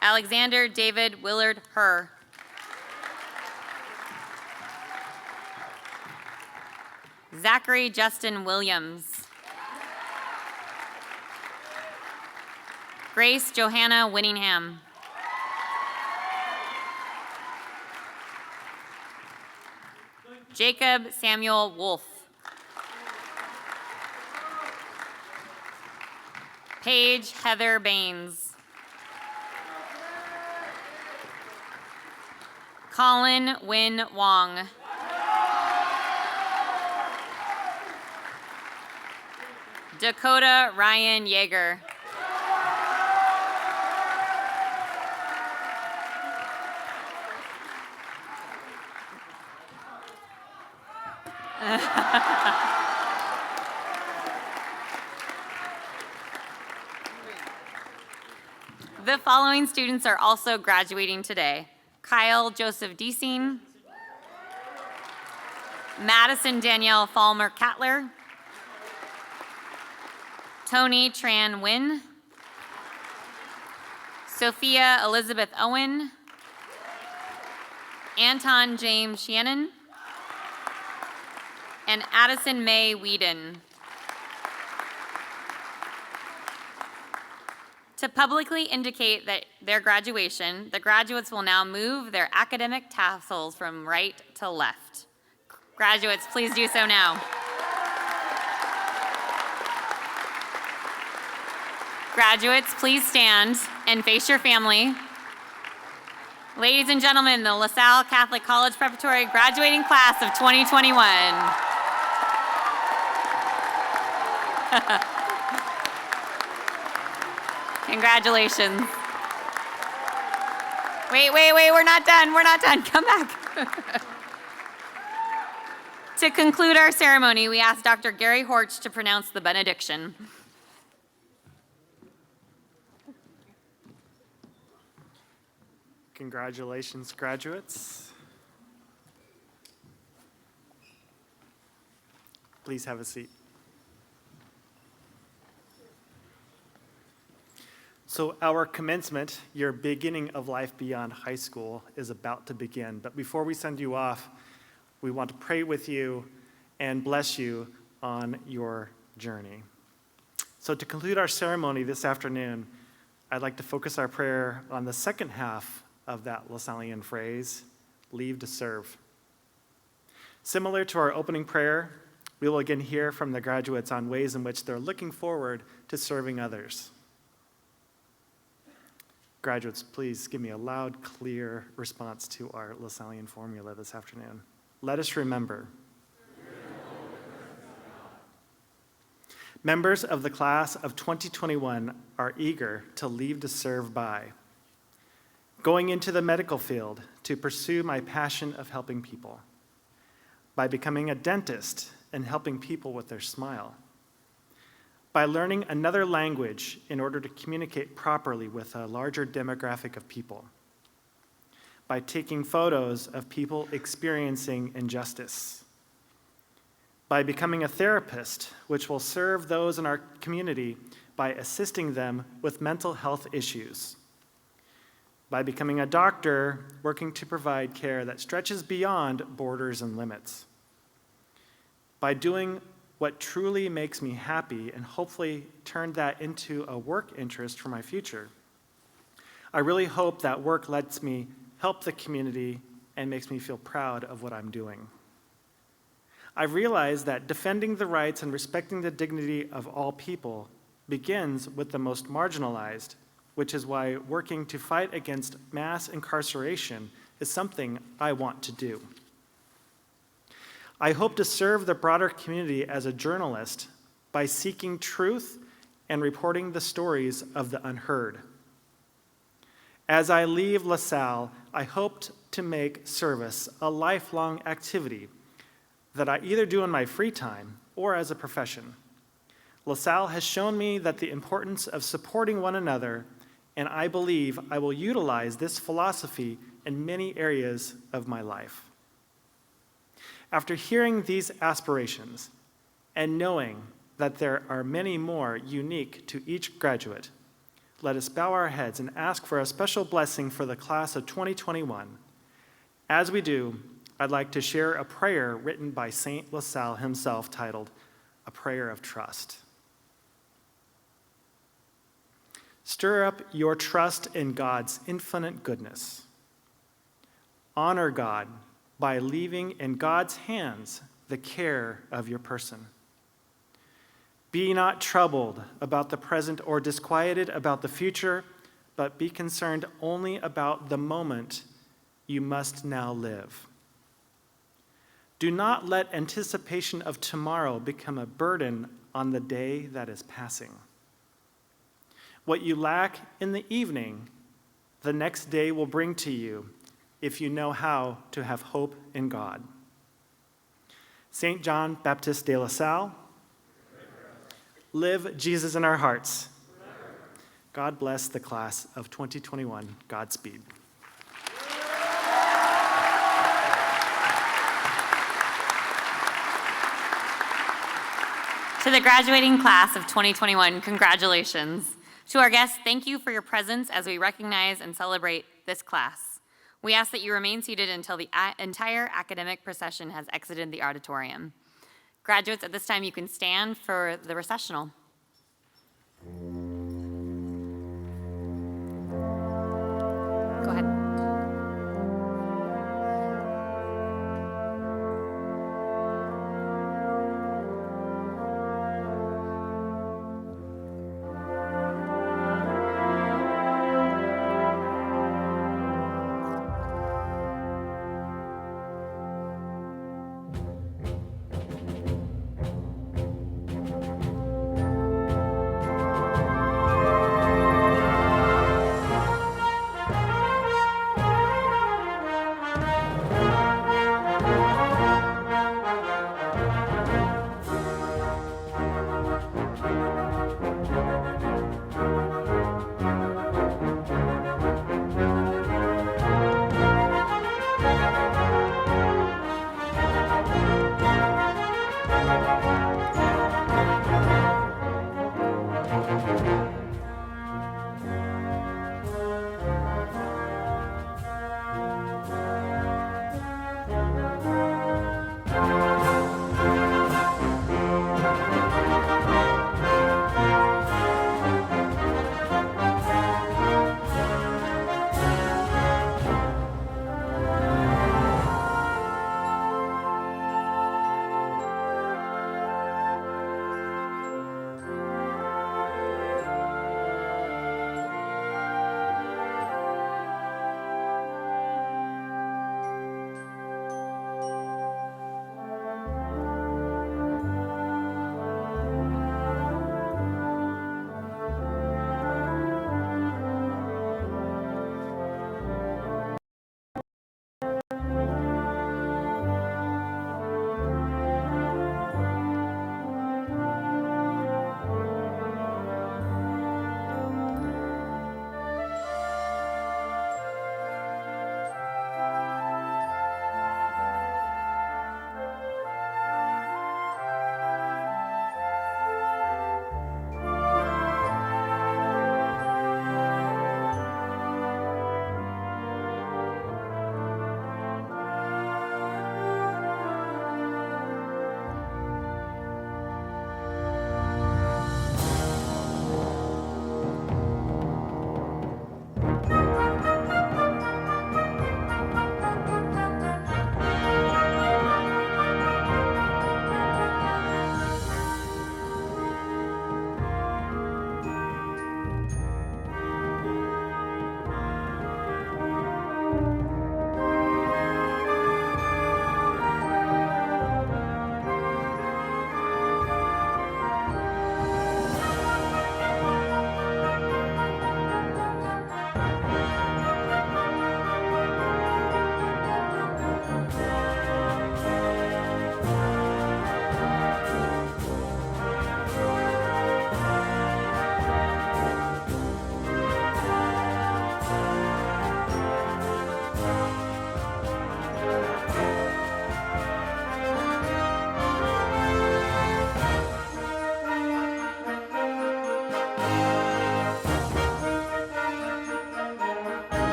Alexander David Willard Herr. Zachary Justin Williams. Grace Johanna Winningham. Jacob Samuel Wolf. Paige Heather Baines. Colin Win Wong. Dakota Ryan Yeager. The following students are also graduating today: Kyle Joseph Deasing, Madison Danielle Falmer Cattler, Tony Tran Nguyen, Sophia Elizabeth Owen, Anton James Shannon, and Addison May Whedon. To publicly indicate that their graduation, the graduates will now move their academic tassels from right to left. Graduates, please do so now. Graduates, please stand and face your family. Ladies and gentlemen, the LaSalle Catholic College Preparatory graduating class of 2021. Congratulations. Wait, we're not done, come back. To conclude our ceremony, we ask Dr. Gary Horch to pronounce the benediction. Congratulations, graduates. Please have a seat. So our commencement, your beginning of life beyond high school, is about to begin. But before we send you off, we want to pray with you and bless you on your journey. So to conclude our ceremony this afternoon, I'd like to focus our prayer on the second half of that LaSallian phrase, leave to serve. Similar to our opening prayer, we will again hear from the graduates on ways in which they're looking forward to serving others. Graduates, please give me a loud, clear response to our LaSallian formula this afternoon. Let us remember. Members of the class of 2021 are eager to leave to serve by going into the medical field to pursue my passion of helping people, by becoming a dentist and helping people with their smile, by learning another language in order to communicate properly with a larger demographic of people, by taking photos of people experiencing injustice, by becoming a therapist, which will serve those in our community by assisting them with mental health issues, by becoming a doctor, working to provide care that stretches beyond borders and limits, by doing what truly makes me happy and hopefully turn that into a work interest for my future. I really hope that work lets me help the community and makes me feel proud of what I'm doing. I've realized that defending the rights and respecting the dignity of all people begins with the most marginalized, which is why working to fight against mass incarceration is something I want to do. I hope to serve the broader community as a journalist by seeking truth and reporting the stories of the unheard. As I leave LaSalle, I hope to make service a lifelong activity that I either do in my free time or as a profession. LaSalle has shown me that the importance of supporting one another, and I believe I will utilize this philosophy in many areas of my life. After hearing these aspirations and knowing that there are many more unique to each graduate, let us bow our heads and ask for a special blessing for the class of 2021. As we do, I'd like to share a prayer written by Saint LaSalle himself titled, A Prayer of Trust. Stir up your trust in God's infinite goodness. Honor God by leaving in God's hands the care of your person. Be not troubled about the present or disquieted about the future, but be concerned only about the moment you must now live. Do not let anticipation of tomorrow become a burden on the day that is passing. What you lack in the evening, the next day will bring to you if you know how to have hope in God. St. John Baptist de La Salle, live Jesus in our hearts. God bless the class of 2021. Godspeed. To the graduating class of 2021, congratulations. To our guests, thank you for your presence as we recognize and celebrate this class. We ask that you remain seated until the entire academic procession has exited the auditorium. Graduates, at this time you can stand for the recessional.